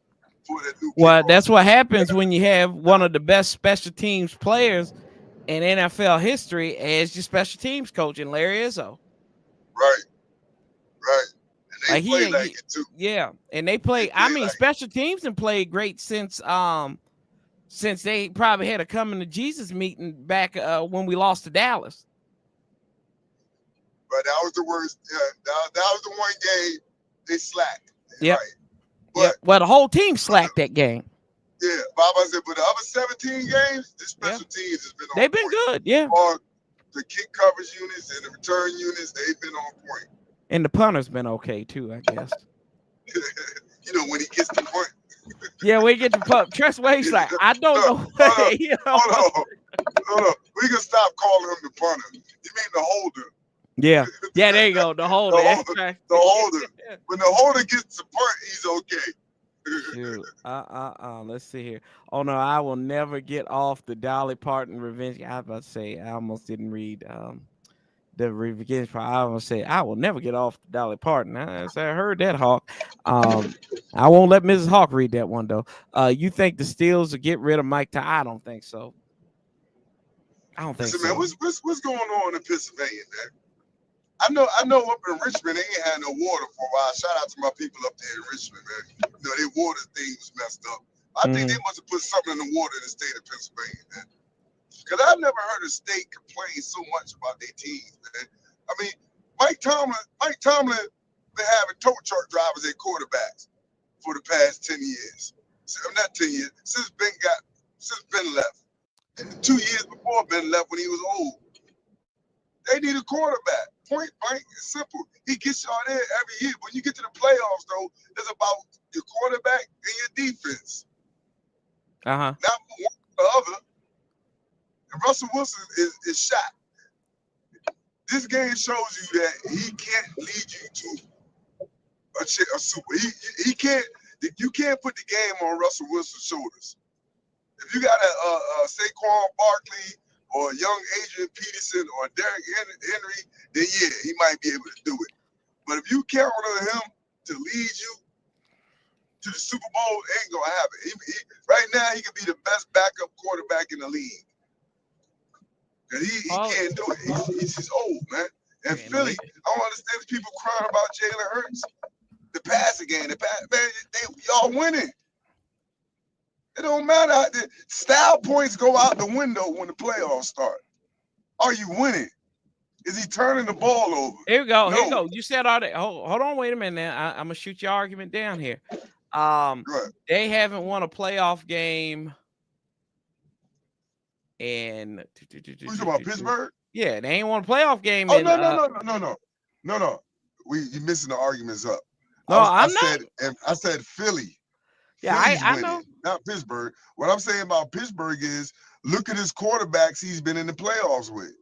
for the new kickoff. Well, that's what happens when you have one of the best special teams players in NFL history as your special teams coach in Larry Izzo. Right. And they play like it too. Yeah, and they play. I mean, special teams and played great since they probably had a coming to Jesus meeting back when we lost to Dallas. But that was the worst. Yeah, that was the one game they slacked. Yeah. Right. But well, the whole team slacked that game. Yeah, Bob, I said, but the other 17 games, the special teams has been on They've been good, yeah. Or the kick coverage units and the return units, they've been on point. And the punter's been okay too, I guess. You know, when he gets the point. Yeah, when he gets the punt. Trust me, he's like, I don't know. Hold on. We can stop calling him the punter. You mean the holder. Yeah, there you go. The holder. The holder. When the holder gets the punt, he's okay. Shoot. Let's see here. Oh no, I will never get off the Dolly Parton revenge. I was about to say I almost didn't read the revenge part. I was say I will never get off the Dolly Parton. I heard that, Hawk. I won't let Mrs. Hawk read that one though. You think the Steelers will get rid of Mike Ty? I don't think so. Listen, man, what's going on in Pennsylvania, man? I know up in Richmond, they ain't had no water for a while. Shout out to my people up there in Richmond, man. You know, their water thing was messed up. I think they must have put something in the water in the state of Pennsylvania, man. Because I've never heard a state complain so much about their teams, man. I mean, Mike Tomlin been having tow truck drivers at quarterbacks for the past 10 years. Not 10 years, since Ben left. And the 2 years before Ben left when he was old. They need a quarterback. Point blank, it's simple. He gets y'all there every year. When you get to the playoffs, though, it's about your quarterback and your defense. Not one or the other. And Russell Wilson is shot. This game shows you that he can't lead you to a super. He can't. You can't put the game on Russell Wilson's shoulders. If you got a Saquon Barkley or young Adrian Peterson or Derrick Henry, then yeah, he might be able to do it. But if you count on him to lead you to the Super Bowl, it ain't gonna happen. Right now, he could be the best backup quarterback in the league. He can't do it. He's old, man. And Philly, I don't understand these people crying about Jalen Hurts. The passing game, man, y'all winning. It don't matter. The style points go out the window when the playoffs start. Are you winning? Is he turning the ball over? Here we go. No. Here you go. You said all that. Hold on. Wait a minute. Now I'm gonna shoot your argument down here. They haven't won a playoff game. And you talking about Pittsburgh? Yeah, they ain't won a playoff game. Oh, no. You're missing the arguments up. No, I said Philly. Yeah, I know. Not Pittsburgh. What I'm saying about Pittsburgh is look at his quarterbacks he's been in the playoffs with.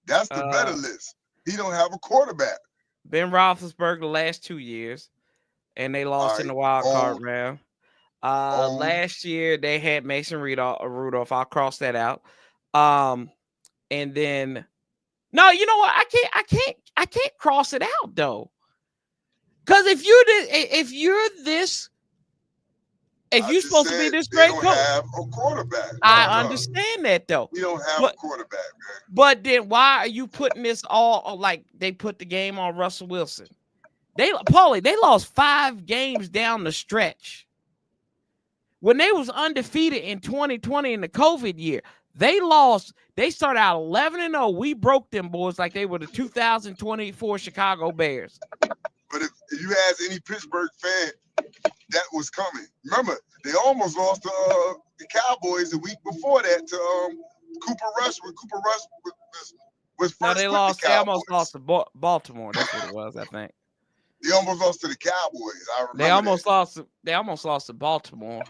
That's the better list. He don't have a quarterback. Ben Roethlisberger the last 2 years, and they lost in the wild card round. Last year they had Mason Rudolph. I'll cross that out. And then no, you know what? I can't cross it out though. Because if you're supposed to be this great coach, have a quarterback. I understand that though. You don't have a quarterback, man. But then why are you putting this all like they put the game on Russell Wilson? They lost 5 games down the stretch. When they was undefeated in 2020 in the COVID year, they started out 11-0. We broke them boys like they were the 2024 Chicago Bears. But if you ask any Pittsburgh fan, that was coming. Remember, they almost lost to the Cowboys the week before that to Cooper Rush. When Cooper Rush was first. No, they almost lost to Baltimore. That's what it was, I think. They almost lost to the Cowboys. I remember. They almost lost to Baltimore.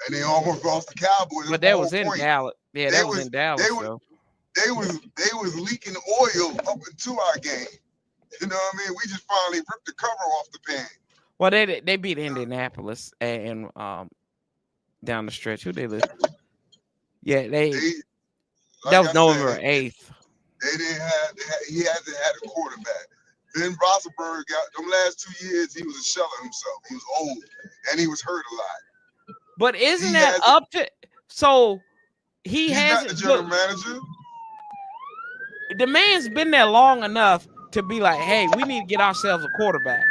and they almost lost the Cowboys. But that was in Dallas. Yeah, that was in Dallas. They was leaking oil up into our game. You know what I mean? We just finally ripped the cover off the pan. Well, they beat Indianapolis and down the stretch. Who they lose? Yeah, that was November 8th. He hasn't had a quarterback. Ben Roethlisberger got them last 2 years. He was a shell of himself. He was old and he was hurt a lot. But isn't that up to? So he's not the general manager. The man's been there long enough to be like, hey, we need to get ourselves a quarterback.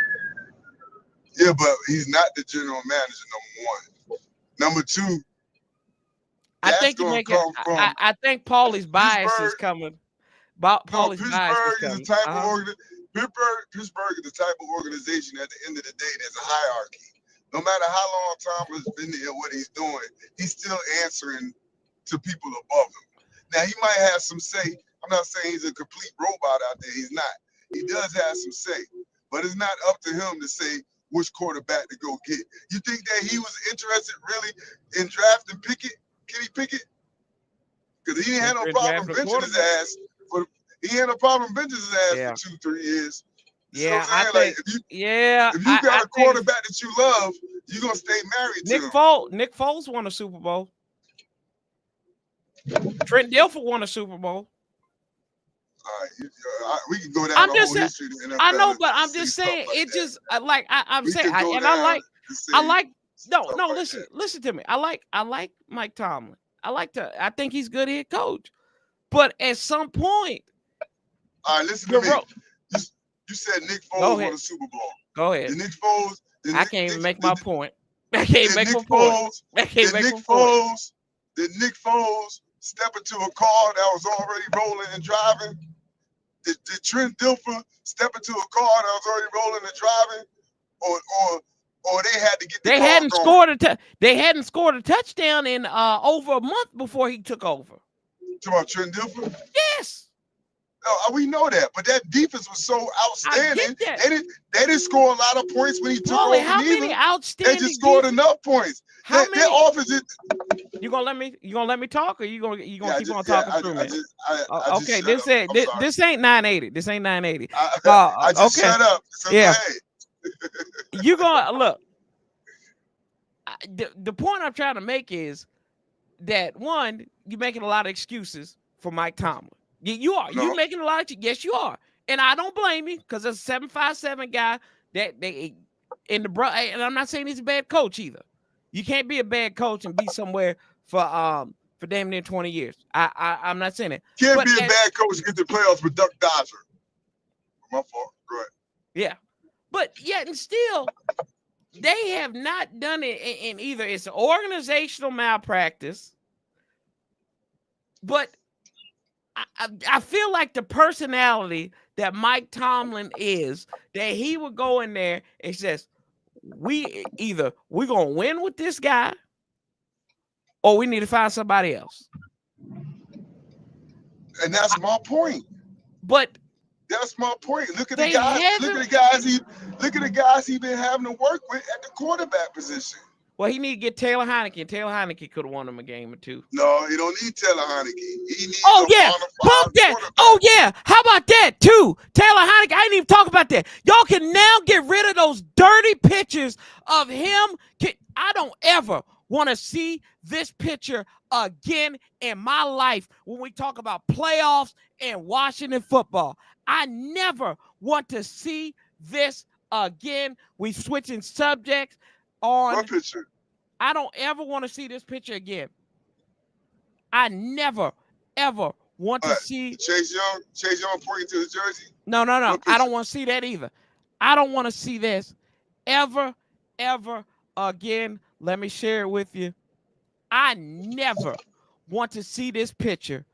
Yeah, but he's not the general manager. Number one. Number two. I think I think Paulie's bias is coming. Paulie's bias is coming. Pittsburgh is the type of organization at the end of the day, there's a hierarchy. No matter how long Tom has been there, what he's doing, he's still answering to people above him. Now, he might have some say. I'm not saying he's a complete robot out there. He's not. He does have some say. But it's not up to him to say which quarterback to go get. You think that he was interested really in drafting Kenny Pickett? Because he didn't have no problem benching his ass. He had no problem benching his ass for 2-3 years. Yeah, I think. Like, if you got a quarterback that you love, you're gonna stay married to him. Nick Foles won a Super Bowl. Trent Dilfer won a Super Bowl. We can go down the whole history. I know, but I'm just saying it. Just like I'm saying, listen to me. I like Mike Tomlin. I think he's good head coach. But at some point, all right, listen to me. You said Nick Foles won a Super Bowl. Go ahead. Did Nick Foles? I can't even make my point. I can't make my point. Did Nick Foles step into a car that was already rolling and driving? Did Trent Dilfer step into a car that was already rolling and driving? Or they had to get the They hadn't scored a touchdown in over a month before he took over. Talking about Trent Dilfer? Yes. No, we know that, but that defense was so outstanding. They didn't score a lot of points when he took over. How many outstanding? They just scored enough points. Their offense is. You gonna let me talk, or you gonna keep on talking through me? Okay, this ain't 980. This ain't 980. I just shut up. So yeah. You gonna look. The point I'm trying to make is that one, you're making a lot of excuses for Mike Tomlin. You are. No. You're making a lot of. Yes, you are, and I don't blame you because there's a 757 guy that they in the bro. And I'm not saying he's a bad coach either. You can't be a bad coach and be somewhere for damn near 20 years. I'm not saying it. Can't be a bad coach and get the playoffs with Duck Dodger. My fault. Go ahead. Yeah, but yet and still, they have not done it in either. It's an organizational malpractice, but. I feel like the personality that Mike Tomlin is, that he would go in there and says, we're going to win with this guy or we need to find somebody else. And that's my point. But that's my point. Look at the guys. Look at the guys he's been having to work with at the quarterback position. Well, he need to get Taylor Heineke. Taylor Heineke could have won him a game or two. No, he don't need Taylor Heineke. He needs bump that. Oh, yeah. How about that, too? Taylor Heineke, I didn't even talk about that. Y'all can now get rid of those dirty pictures of him. I don't ever want to see this picture again in my life when we talk about playoffs and Washington football. I never want to see this again. We switching subjects. What picture? I don't ever want to see this picture again. I never, ever want to see Chase Young pointing to his jersey. No. I don't want to see that either. I don't want to see this ever again. Let me share it with you. I never want to see this picture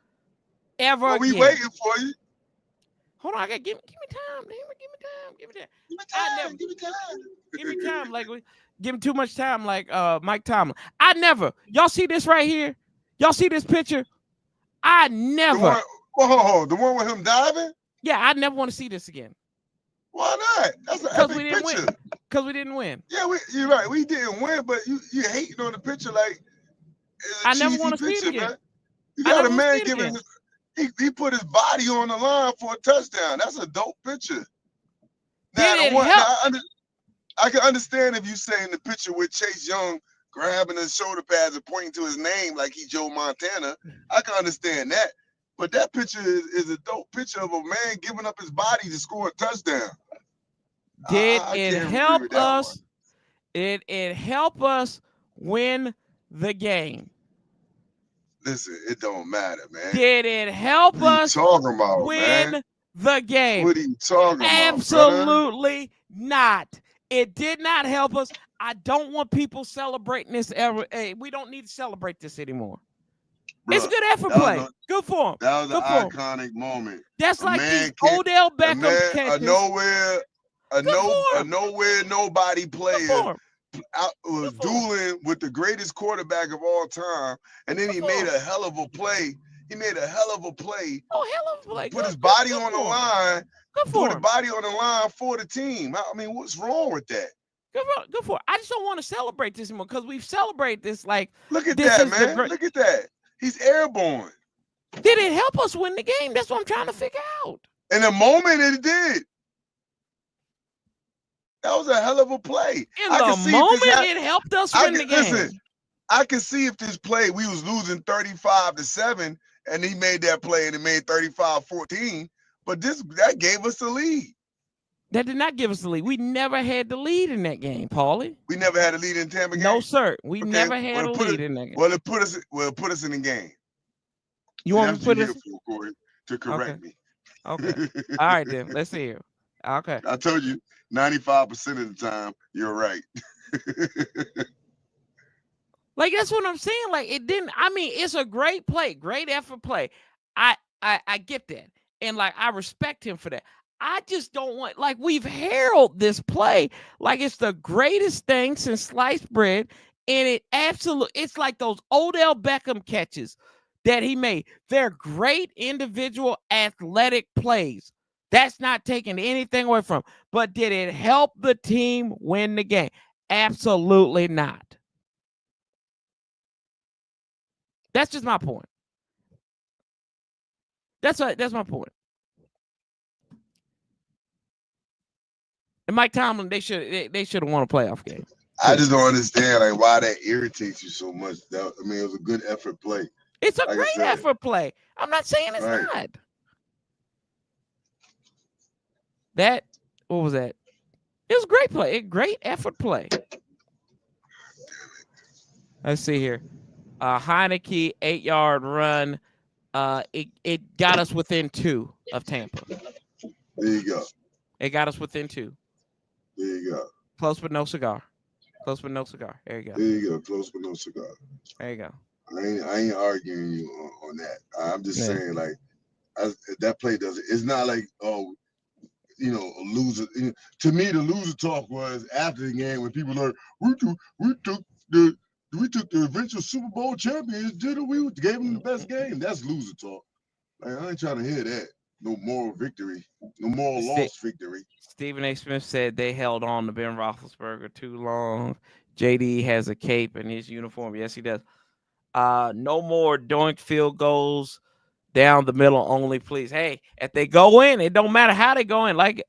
ever again. We waiting for you. Hold on, give me time. Give me time. Like give him too much time, like Mike Tomlin. Y'all see this right here? Y'all see this picture? I never. The one with him diving? Yeah, I never want to see this again. Why not? That's an epic picture. because we didn't win. Yeah, you're right. We didn't win, but you hating on the picture like it's a I never cheesy want to see it picture, again. man. You I got never a want to man see it giving again. he put his body on the line for a touchdown. That's a dope picture. Now, Did it help? I can understand if you saying the picture with Chase Young grabbing his shoulder pads and pointing to his name like he Joe Montana. I can understand that. But that picture is a dope picture of a man giving up his body to score a touchdown. Did I it can't agree help with that us? one. Did it help us win the game? Listen, it don't matter, man. Did it help What are you us talking about, win man? the game? What are you talking about, Absolutely not. It did not help us. I don't want people celebrating this ever. Hey, we don't need to celebrate this anymore. Bruh, it's a good effort play. Good for him. That was Good an iconic moment. That's like these Odell Beckham catches. A nowhere nobody player was dueling with the greatest quarterback of all time, and then he made a hell of a play. He made a hell of a play. Oh, hell of a play. Put his body on the line. Put his body on the line for the team. I mean, what's wrong with that? Good for it. I just don't want to celebrate this anymore because we've celebrated this like. Look at that, man. Look at that. He's airborne. Did it help us win the game? That's what I'm trying to figure out. In the moment, it did. That was a hell of a play. In the moment, it helped us win the game. Listen, I can see if this play, we was losing 35-7, and he made that play, and it made 35-14. But that gave us the lead. That did not give us the lead. We never had the lead in that game, Paulie. We never had a lead in Tampa game? No, sir. We never had a lead in that game. Well, it put us in the game. You want me to put us Corey, to correct me. Okay. All right, then. Let's see here. Okay. I told you 95% of the time, you're right. Like, that's what I'm saying. Like, it didn't. I mean, it's a great play, great effort play. I get that. And, like, I respect him for that. I just don't want, like, we've heralded this play like it's the greatest thing since sliced bread. And it's like those Odell Beckham catches that he made. They're great individual athletic plays. That's not taking anything away from. But did it help the team win the game? Absolutely not. That's just my point. That's my point. And Mike Tomlin, they should have won a playoff game. I just don't understand like why that irritates you so much. I mean, it was a good effort play. It's a great effort play. I'm not saying it's not. What was that? It was a great play. A great effort play. Let's see here. Heineke 8-yard run. It got us within 2 of Tampa. There you go. It got us within 2. There you go. Close but no cigar. Close but no cigar. There you go. There you go. Close but no cigar. There you go. I ain't arguing you on that. I'm just saying like that play doesn't. It's not like a loser. To me, the loser talk was after the game when people are we took the eventual Super Bowl champions. We gave them the best game. That's loser talk. Like, I ain't trying to hear that. No moral victory. No moral loss victory. Stephen A. Smith said they held on to Ben Roethlisberger too long. JD has a cape in his uniform. Yes, he does. No more doink field goals down the middle only, please. Hey, if they go in, it don't matter how they go in. Like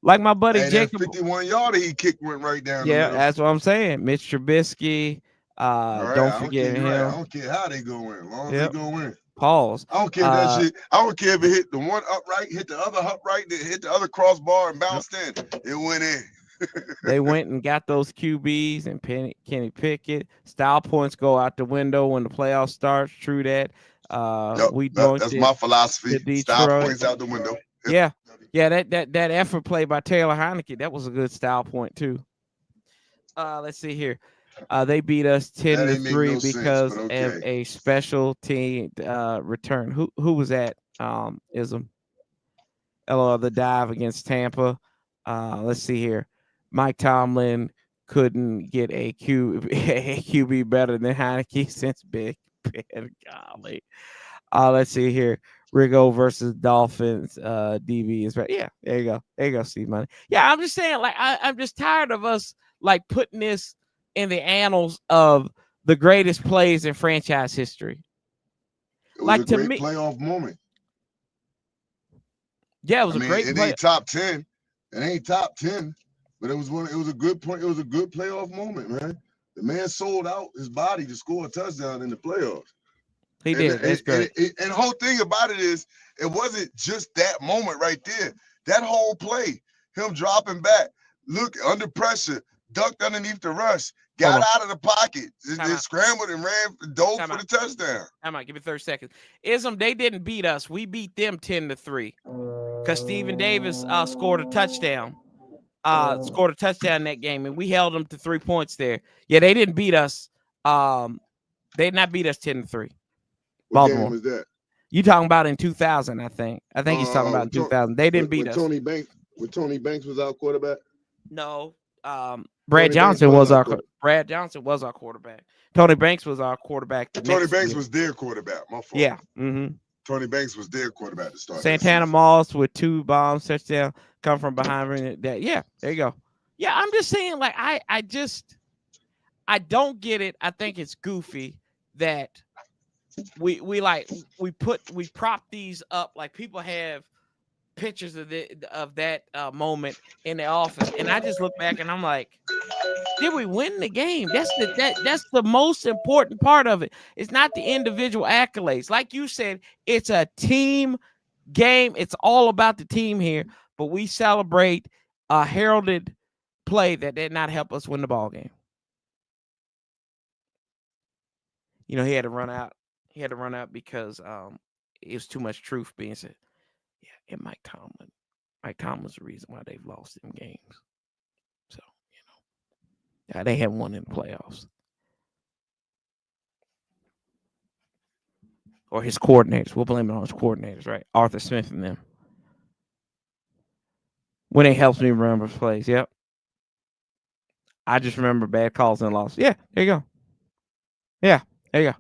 my buddy Jacob. That 51-yarder he kicked went right down. Yeah, that's what I'm saying. Mitch Trubisky. Don't forget him. Right. I don't care how they go in, as long as they go in. Pause. I don't care that shit. I don't care if it hit the one upright, hit the other upright, then hit the other crossbar and bounced in. It went in. They went and got those QBs and Kenny Pickett. Style points go out the window when the playoffs starts. True that. That's my philosophy. Style points out the window. Yep. Yeah. That effort play by Taylor Heineke, that was a good style point too. Let's see here. They beat us 10-3 because of a special team return. Who was that? Ism. The dive against Tampa. Let's see here. Mike Tomlin couldn't get a QB better than Heineke since Big Ben. Golly. Let's see here. Rigo versus Dolphins. DB is right. Yeah, there you go. There you go, Steve Money. Yeah, I'm just saying, like, I'm just tired of us like putting this in the annals of the greatest plays in franchise history. It was Like a to great me, playoff moment. yeah, it was I a mean, great it play. ain't top 10. It ain't top 10, but it was a good point. It was a good playoff moment, man. The man sold out his body to score a touchdown in the playoffs. He did. That's great. And the whole thing about it is, it wasn't just that moment right there. That whole play, him dropping back, look under pressure, ducked underneath the rush, got out of the pocket, then scrambled and dove for the touchdown. Time out. Give me 30 seconds. Ism, they didn't beat us. We beat them 10-3 because Stephen Davis scored a touchdown. Scored a touchdown in that game, and we held them to 3 points there. Yeah, they didn't beat us. They did not beat us 10-3. What Baltimore. game was that? You talking about in 2000, I think. I think he's talking about in 2000. They didn't beat us. Tony Banks was our quarterback? No. Brad Johnson was our quarterback. Tony Banks was our quarterback. Tony Banks was their quarterback. My fault. Yeah. Tony Banks was their quarterback to start. Santana Moss with 2 bombs, touchdown, come from behind. Yeah, there you go. Yeah, I'm just saying, like, I don't get it. I think it's goofy that we prop these up like people have pictures of that moment in the office, and I just look back and I'm like, did we win the game? That's the most important part of it. It's not the individual accolades. Like you said, it's a team game. It's all about the team here, but we celebrate a heralded play that did not help us win the ball game. You know, he had to run out. He had to run out because it was too much truth being said. Yeah, and Mike Tomlin's the reason why they've lost them games. So, you know, they haven't won in the playoffs. Or his coordinators. We'll blame it on his coordinators, right? Arthur Smith and them. When it helps me remember plays, yep. I just remember bad calls and losses. Yeah, there you go. Yeah, there you go.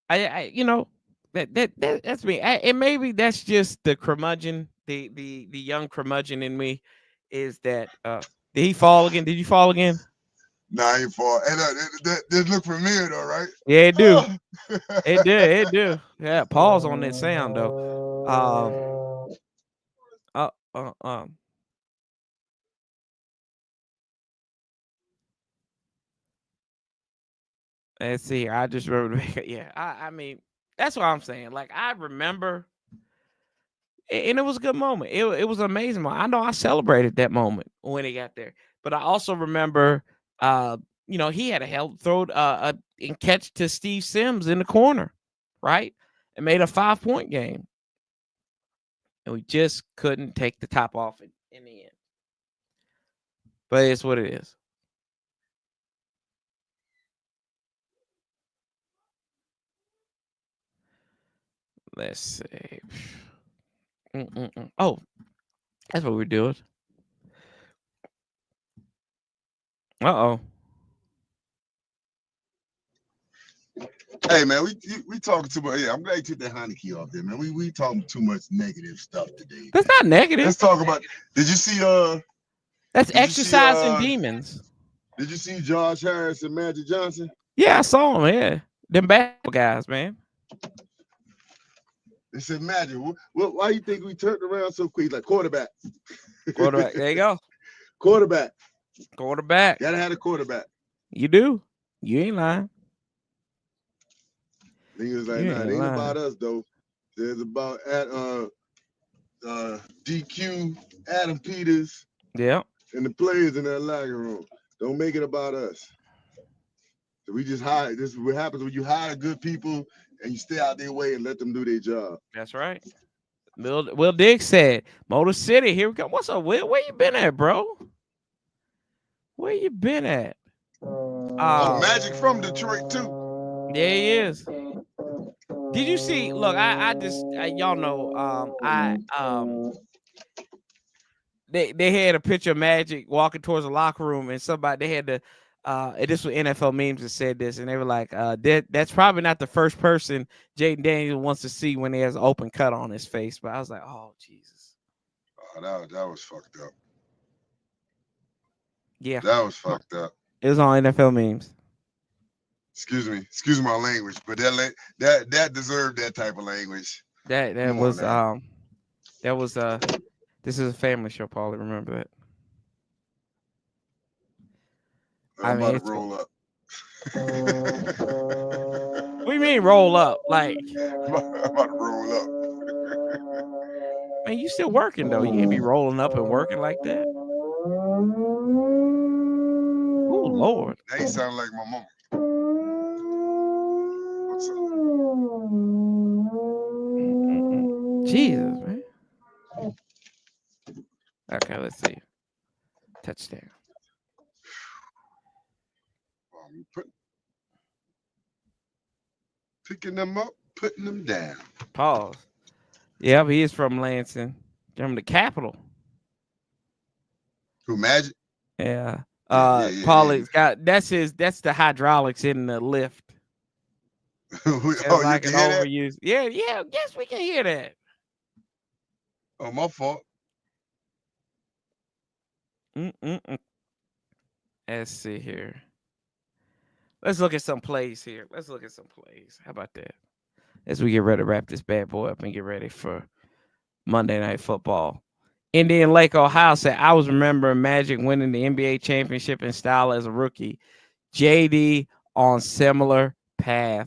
I you know, that's me. And maybe that's just the curmudgeon, the young curmudgeon in me, is that did he fall again? Did you fall again? Nah, he fall. And that look familiar though, right? Yeah, it do. It do. Yeah, pause on that sound though. Let's see. I just remember. Yeah, I mean, that's what I'm saying. Like, I remember, and it was a good moment. It was an amazing moment. I know I celebrated that moment when he got there, but I also remember, you know, he had a hell throw and catch to Steve Sims in the corner, right, and made a 5-point game, and we just couldn't take the top off in the end. But it's what it is. Let's see. Oh, that's what we're doing. Uh-oh. Hey man, we talking too much. Yeah, I'm glad you took that Heineke off there, man. We talking too much negative stuff today. That's not negative. Let's talk about. Did you see That's exercising demons. Did you see Josh Harris and Magic Johnson? Yeah, I saw him. Yeah, them basketball guys, man. They said, Magic, why you think we turned around so quick? Like quarterback. Quarterback. There you go. Quarterback. Gotta have a quarterback. You do. You ain't lying. Niggas like, nah, it ain't about us though. There's about DQ, Adam Peters, yeah, and the players in that locker room. Don't make it about us. So we just hire. This is what happens when you hire good people and you stay out their way and let them do their job. That's right. Will Diggs said, Motor City, here we go. What's up, Will? Where you been at, bro? Where you been at? Magic from Detroit too. Yeah, he is. Did you see? Look, I just y'all know. They had a picture of Magic walking towards the locker room, and somebody they had This was NFL memes that said this, and they were like, that's probably not the first person Jayden Daniels wants to see when he has an open cut on his face. But I was like, oh Jesus. Oh, that was fucked up. Yeah. That was fucked up. It was on NFL memes. Excuse my language, but that deserved that type of language. That Come was on, this is a family show, Paulie. Remember that. I'm mean, about to roll up. What do you mean roll up? Like, I'm about to roll up. man, you still working though. You can't be rolling up and working like that. Oh Lord. Now you sound like my mama. What's up? Jesus, man. Okay, let's see. Touchdown. Picking them up, putting them down. Pause. Yep, he is from Lansing, from the capital. Who, Magic? Yeah. Paulie's got that's the hydraulics in the lift. Oh, like you an can hear overuse. That? Yeah. Yes, we can hear that. Oh, my fault. Let's see here. Let's look at some plays here. How about that? As we get ready to wrap this bad boy up and get ready for Monday Night Football. Indian Lake, Ohio said, I was remembering Magic winning the NBA championship in style as a rookie. JD on similar path.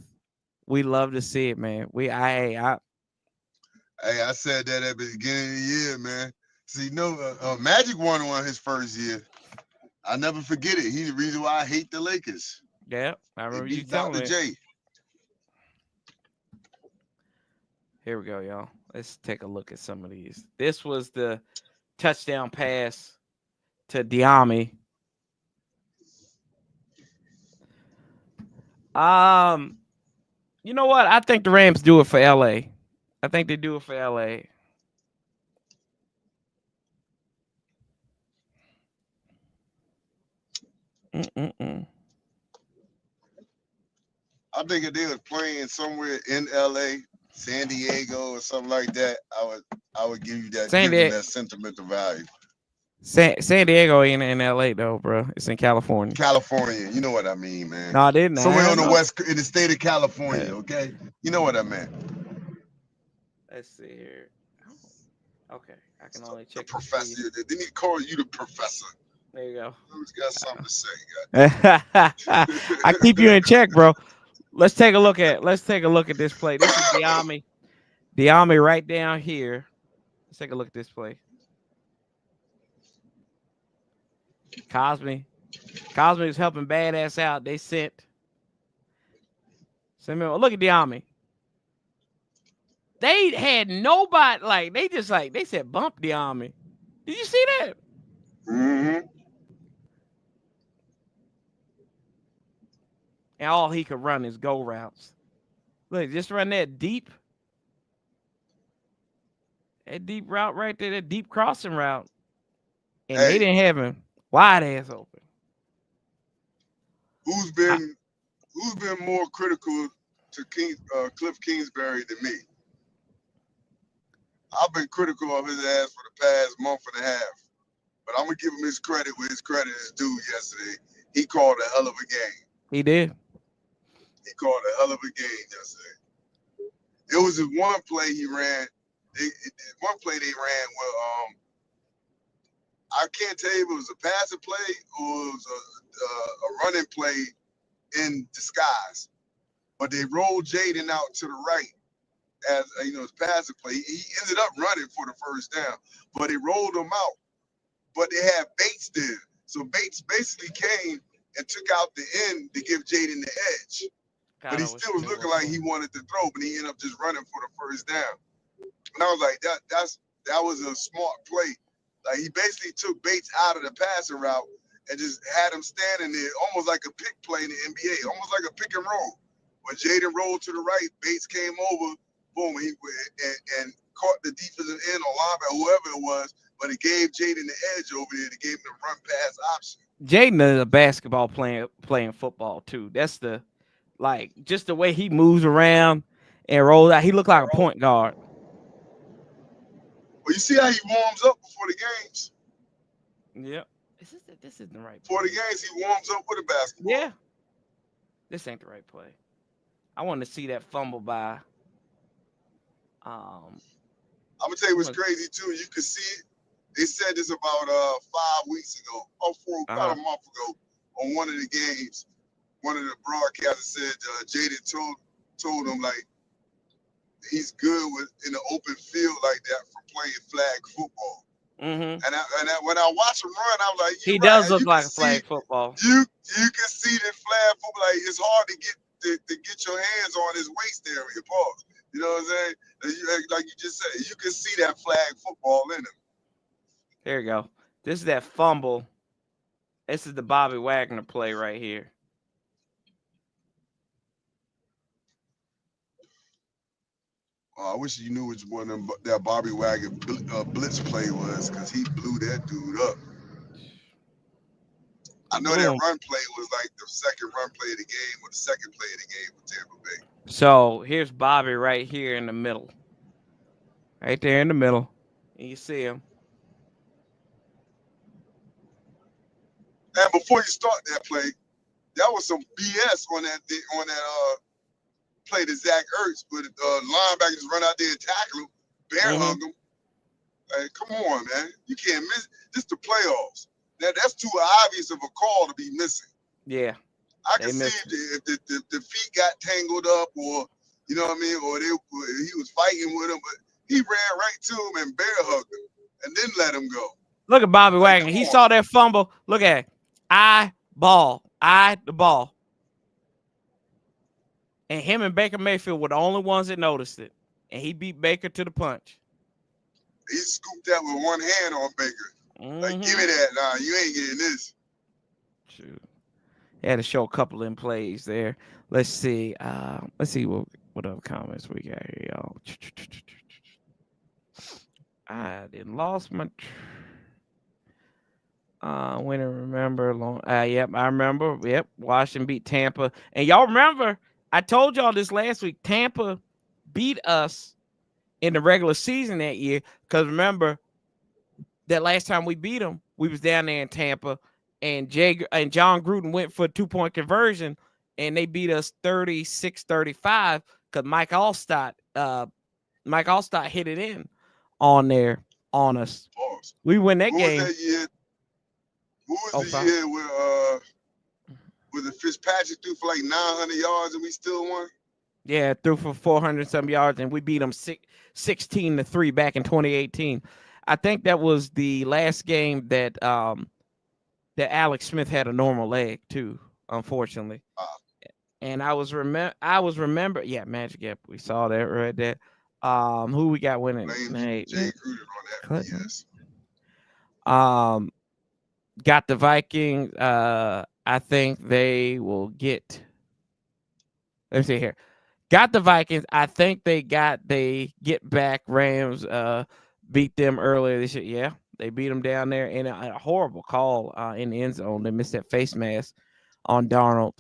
We love to see it, man. I said that at the beginning of the year, man. See, Magic won his first year. I never forget it. He's the reason why I hate the Lakers. Yeah, I remember you telling me. Dr. J. Here we go, y'all. Let's take a look at some of these. This was the touchdown pass to Diami. You know what? I think the Rams do it for LA. I think they do it for LA. I think if they was playing somewhere in LA, San Diego, or something like that, I would give you that, that sentimental value. San Diego ain't in LA though, bro. It's in California. California, you know what I mean, man. No, I didn't. Somewhere on the west, in the state of California, okay? You know what I meant. Let's see here. Okay, I can only check the professor. They need to call you the professor. There you go. Who's got something to say? I keep you in check, bro. Let's take a look at this play. This is Diami. Diami right down here. Let's take a look at this play. Cosme is helping badass out. They sent. Look at Diami. They had nobody, they said bump Diami. Did you see that? Mm-hmm. And all he could run is go routes. Look, just run that deep route right there, that deep crossing route. And they didn't have him wide ass open. Who's been more critical to Cliff Kingsbury than me? I've been critical of his ass for the past month and a half. But I'm going to give him his credit where his credit is due yesterday. He called a hell of a game. He did. He called a hell of a game yesterday. It was this one play he ran. One play they ran where I can't tell you if it was a passing play or it was a running play in disguise. But they rolled Jayden out to the right as his passing play. He ended up running for the first down, but they rolled him out. But they had Bates there. So Bates basically came and took out the end to give Jayden the edge. But he still was looking like he wanted to throw, but he ended up just running for the first down. And I was like, that was a smart play. Like, he basically took Bates out of the passing route and just had him standing there, almost like a pick play in the NBA, almost like a pick and roll. When Jayden rolled to the right, Bates came over, boom, and caught the defensive end or linebacker, whoever it was, but it gave Jayden the edge over there to give him the run pass option. Jayden is a basketball playing football too. That's just the way he moves around and rolls out. He looked like a point guard. Well, you see how he warms up before the games? Yep. This isn't the right Before play. the games, he warms up with a basketball. Yeah. This ain't the right play. I want to see that fumble by I'm gonna tell you what's crazy too. You can see it. They said this about 5 weeks ago, about a month ago, on one of the games. One of the broadcasters said Jayden told him like he's good in the open field like that from playing flag football. Mm-hmm. And when I watch him run, I was like, he does look like a flag football. You can see the flag football. Like it's hard to get your hands on his waist area. Pause. You know what I'm saying? Like you just said, you can see that flag football in him. There you go. This is that fumble. This is the Bobby Wagner play right here. I wish you knew which one that Bobby Wagner blitz play was, because he blew that dude up. I know that run play was like the second run play of the game, or the second play of the game with Tampa Bay. So here's Bobby right here in the middle. Right there in the middle. And you see him. And before you start that play, that was some BS on that play to Zach Ertz, but linebackers run out there and tackle him, bear hug him. Hey, come on, man. You can't miss. This the playoffs. That's too obvious of a call to be missing. Yeah. I can see if the feet got tangled up, or, you know what I mean, or he was fighting with him, but he ran right to him and bear hugged him and then let him go. Look at Bobby Wagner. He saw that fumble. Look at it. Eye the ball. And him and Baker Mayfield were the only ones that noticed it. And he beat Baker to the punch. He scooped that with one hand on Baker. Like, give me that. Nah, you ain't getting this. Shoot. He had to show a couple in plays there. Let's see. What other comments we got here, y'all. I didn't lost my when I remember long. Yep, I remember. Yep, Washington beat Tampa. And y'all remember, I told y'all this last week. Tampa beat us in the regular season that year. Because remember, that last time we beat them, we was down there in Tampa, and John Gruden went for a 2-point conversion, and they beat us 36-35 because Mike Allstott hit it in on us. Pause. We win that game. Was that year? What was the year where the Fitzpatrick threw for like 900 yards and we still won? Yeah, threw for 400 some yards, and we beat them 16-3 back in 2018. I think that was the last game that Alex Smith had a normal leg too, unfortunately. And I remember, yeah, Magic Gap. We saw that right there. Who we got winning? Jay Gruden on that. Yes. Got the Vikings. I think they will get. Let me see here. Got the Vikings. I think they get back Rams. Beat them earlier this year. Yeah, they beat them down there in a horrible call in the end zone. They missed that face mask on Darnold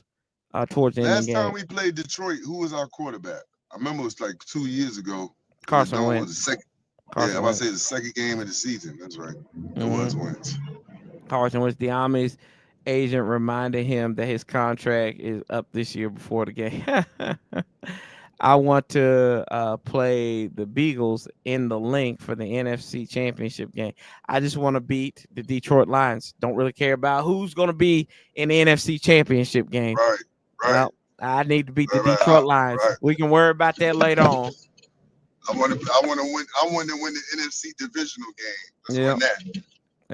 towards the end of the game. Last time we played Detroit, who was our quarterback? I remember it was like 2 years ago. Carson Wentz. Was the second. I was about to say the second game of the season. That's right. It was Wentz. Carson Wentz. The Army's agent reminded him that his contract is up this year before the game. I want to play the Beagles in the link for the NFC Championship game. I just want to beat the Detroit Lions. Don't really care about who's going to be in the NFC Championship game. Right. Well, I need to beat the Detroit Lions. Right. We can worry about that later on. I want to win the NFC Divisional game. Let's win that.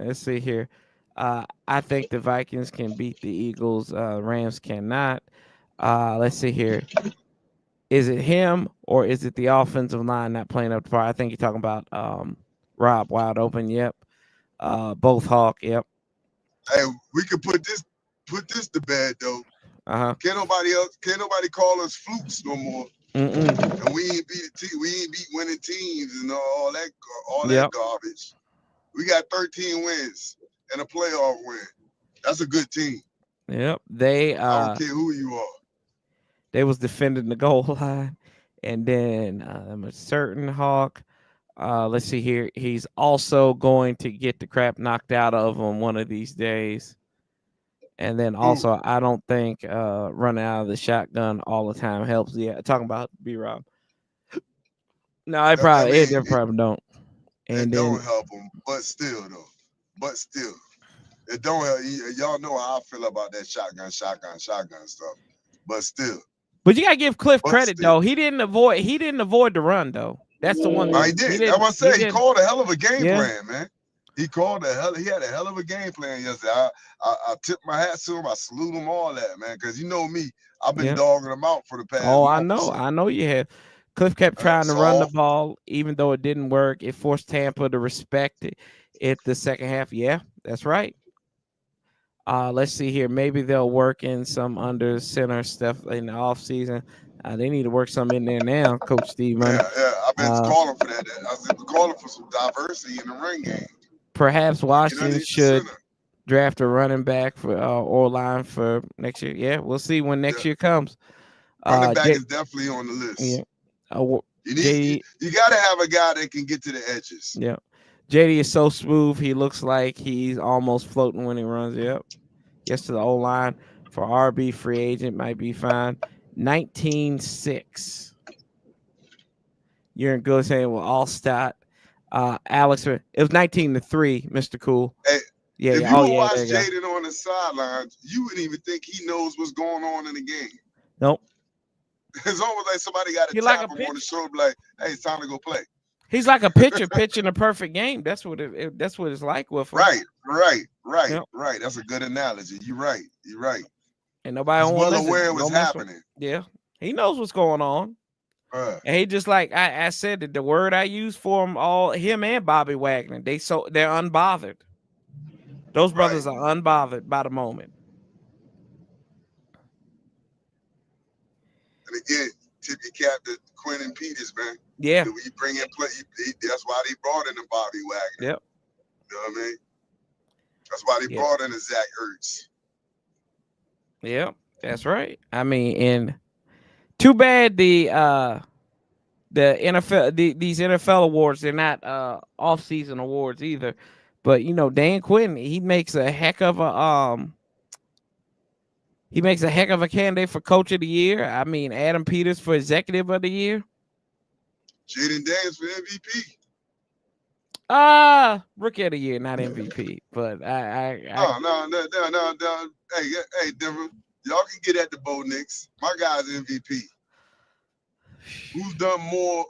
Let's see here. I think the Vikings can beat the Eagles. Rams cannot. Let's see here. Is it him or is it the offensive line not playing up to par? I think you're talking about Rob Wide Open. Yep. Both Hawk. Yep. Hey, we could put this to bed though. Can't nobody call us flukes no more. And we ain't beat winning teams and all that garbage. We got 13 wins and a playoff win. That's a good team. Yep. They I don't care who you are. they was defending the goal line, and then I'm a certain Hawk. Let's see here. He's also going to get the crap knocked out of him one of these days. And then also, I don't think running out of the shotgun all the time helps. Yeah, talking about B-Rob. No, I probably they probably don't. And it then don't help them, but still though. But still, it don't help. Y'all know how I feel about that shotgun stuff. But still. But you gotta give Cliff credit though. He didn't avoid the run though. That's the one. He did. That's what I say. He called a hell of a game plan, man. He had a hell of a game plan yesterday. I tip my hat to him. I salute him, all that, man. Because you know me, I've been dogging him out for the past. Oh, I know you have. Cliff kept trying to run the ball, even though it didn't work. It forced Tampa to respect it the second half. Yeah, that's right. Let's see here. Maybe they'll work in some under center stuff in the offseason. They need to work some in there now, Coach Steve. Yeah. I've been calling for that. I've been calling for some diversity in the run game. Perhaps Washington should draft a running back for or line for next year. Yeah, we'll see when next year comes. Running back is definitely on the list. Yeah. You got to have a guy that can get to the edges. Yeah. JD is so smooth. He looks like he's almost floating when he runs. Yep. Gets to the O-line for RB free agent. Might be fine. 19-6. You're in good saying, well, all stat. Alex, it was 19-3, Mr. Cool. Hey, yeah. If you watch Jayden on the sidelines, you wouldn't even think he knows what's going on in the game. Nope. It's almost like somebody got to tap him on the shoulder, like, "Hey, it's time to go play." He's like a pitcher pitching a perfect game. That's what it's like with him. Right. That's a good analogy. You're right. And nobody was well aware what's happening. Yeah, he knows what's going on. And he just like I said that the word I use for him and Bobby Wagner, they're unbothered. Those brothers are unbothered by the moment. And again, tip your cap to Quentin Peters, man. Yeah. We bring in play. That's why they brought in the Bobby Wagner. Yep. You know what I mean? That's why they brought in the Zach Ertz. Yeah, that's right. I mean, and too bad the NFL these NFL awards, they're not off-season awards either. But Dan Quinn, he makes a heck of a candidate for Coach of the Year. I mean, Adam Peters for Executive of the Year. Jayden Daniels for MVP. Rookie of the Year, not MVP. But No. Hey, Denver, y'all can get at the Bo Nix. My guy's MVP. Who's done more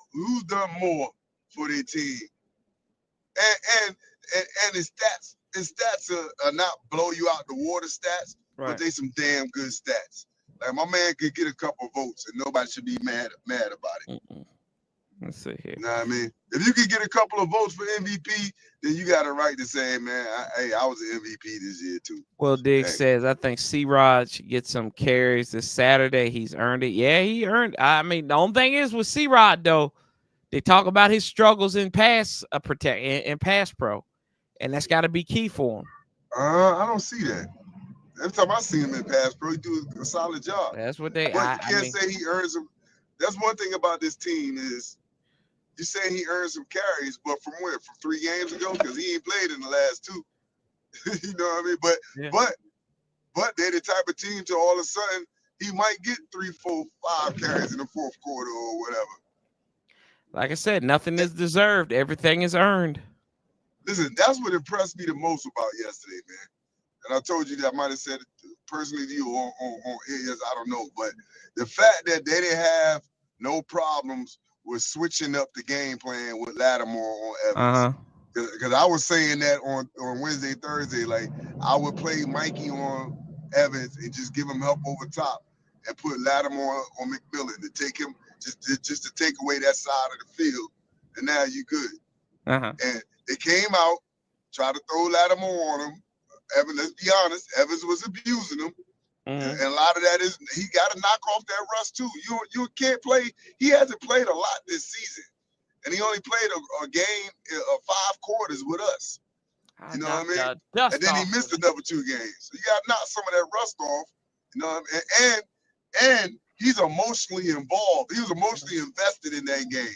for their team? And his stats are not blow you out the water stats, but they some damn good stats. Like my man could get a couple votes and nobody should be mad about it. Let's see here. You know what I mean? If you could get a couple of votes for MVP, then you got a right to say, man, I was an MVP this year too. Well, Diggs says, I think C-Rod should get some carries this Saturday. He's earned it. Yeah, he earned. I mean, the only thing is with C-Rod though, they talk about his struggles in pass pass pro, and that's got to be key for him. I don't see that. Every time I see him in pass pro, he do a solid job. That's what they. But you can't say he earns them. That's one thing about this team is you say he earned some carries, but from where? From 3 games ago? Because he ain't played in the last 2. You know what I mean? But they're the type of team to all of a sudden he might get 3, 4, 5 carries in the fourth quarter or whatever. Like I said, nothing is deserved. Everything is earned. Listen, that's what impressed me the most about yesterday, man. And I told you that I might have said it personally to you on areas, I don't know. But the fact that they didn't have no problems with switching up the game plan with Lattimore on Evans. Because I was saying that on Wednesday, Thursday, like I would play Mikey on Evans and just give him help over top and put Lattimore on McMillan to take him just to take away that side of the field. And now you good. And they came out, tried to throw Lattimore on him. Evans, let's be honest, Evans was abusing him. And a lot of that is he got to knock off that rust too. You can't play. He hasn't played a lot this season. And he only played a game of 5 quarters with us. You know what I mean? And then he missed another 2 games. So you got to knock some of that rust off. You know what I mean? And he's emotionally involved. He was emotionally invested in that game.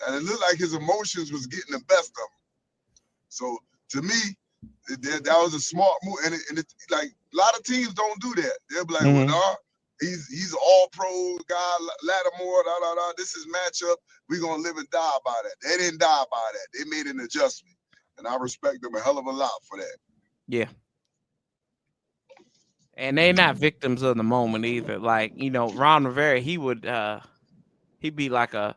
And it looked like his emotions was getting the best of him. So to me, that was a smart move. And like a lot of teams don't do that. They'll be like, well, nah, he's all pro guy, Lattimore, this is matchup. We're gonna live and die by that. They didn't die by that. They made an adjustment. And I respect them a hell of a lot for that. Yeah. And they're not victims of the moment either. Like, you know, Ron Rivera, he'd be like a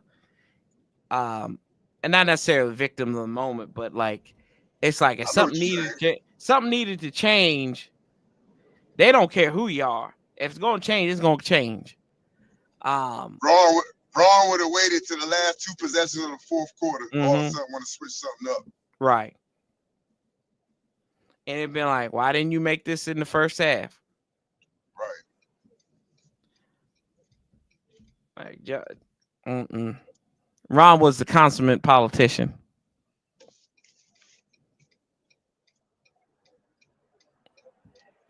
and not necessarily victim of the moment, but like it's like if something needed to change, they don't care who you are. If it's gonna change, it's gonna change. Ron would have waited to the last 2 possessions of the 4th quarter. All of a sudden want to switch something up. Right. And it'd been like, why didn't you make this in the first half? Right. Like, Ron was the consummate politician.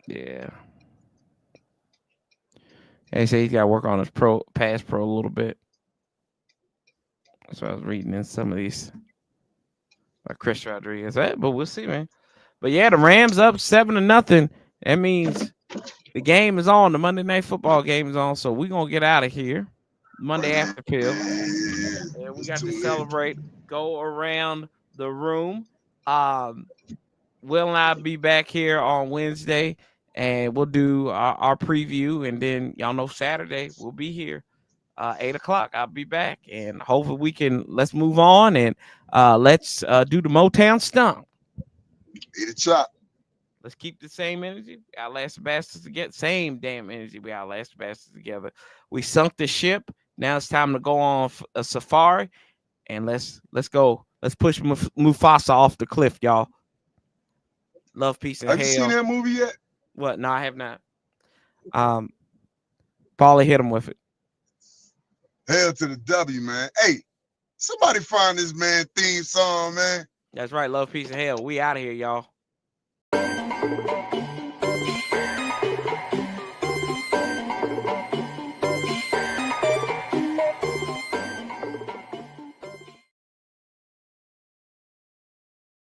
Yeah. They say he's got to work on his pass pro a little bit. That's what I was reading in some of these. Like Chris Rodriguez. But we'll see, man. But yeah, the Rams up 7-0. That means the game is on. The Monday Night Football game is on. So we're going to get out of here. Monday after pill. And we got to celebrate. Go around the room. Will and I be back here on Wednesday. And we'll do our preview. And then, y'all know, Saturday we'll be here. 8 o'clock. I'll be back. And hopefully let's move on. And let's do the Motown stomp. Eat a chop. Let's keep the same energy. We outlast the bastards together. Same damn energy. We outlast the bastards together. We sunk the ship. Now it's time to go on a safari. And let's go. Let's push Mufasa off the cliff, y'all. Love, peace, and Have you seen that movie yet? What? No, I have not. Paulie hit him with it. Hell to the W, man. Hey, somebody find this man theme song, man. That's right. Love, peace, and hell. We out of here, y'all.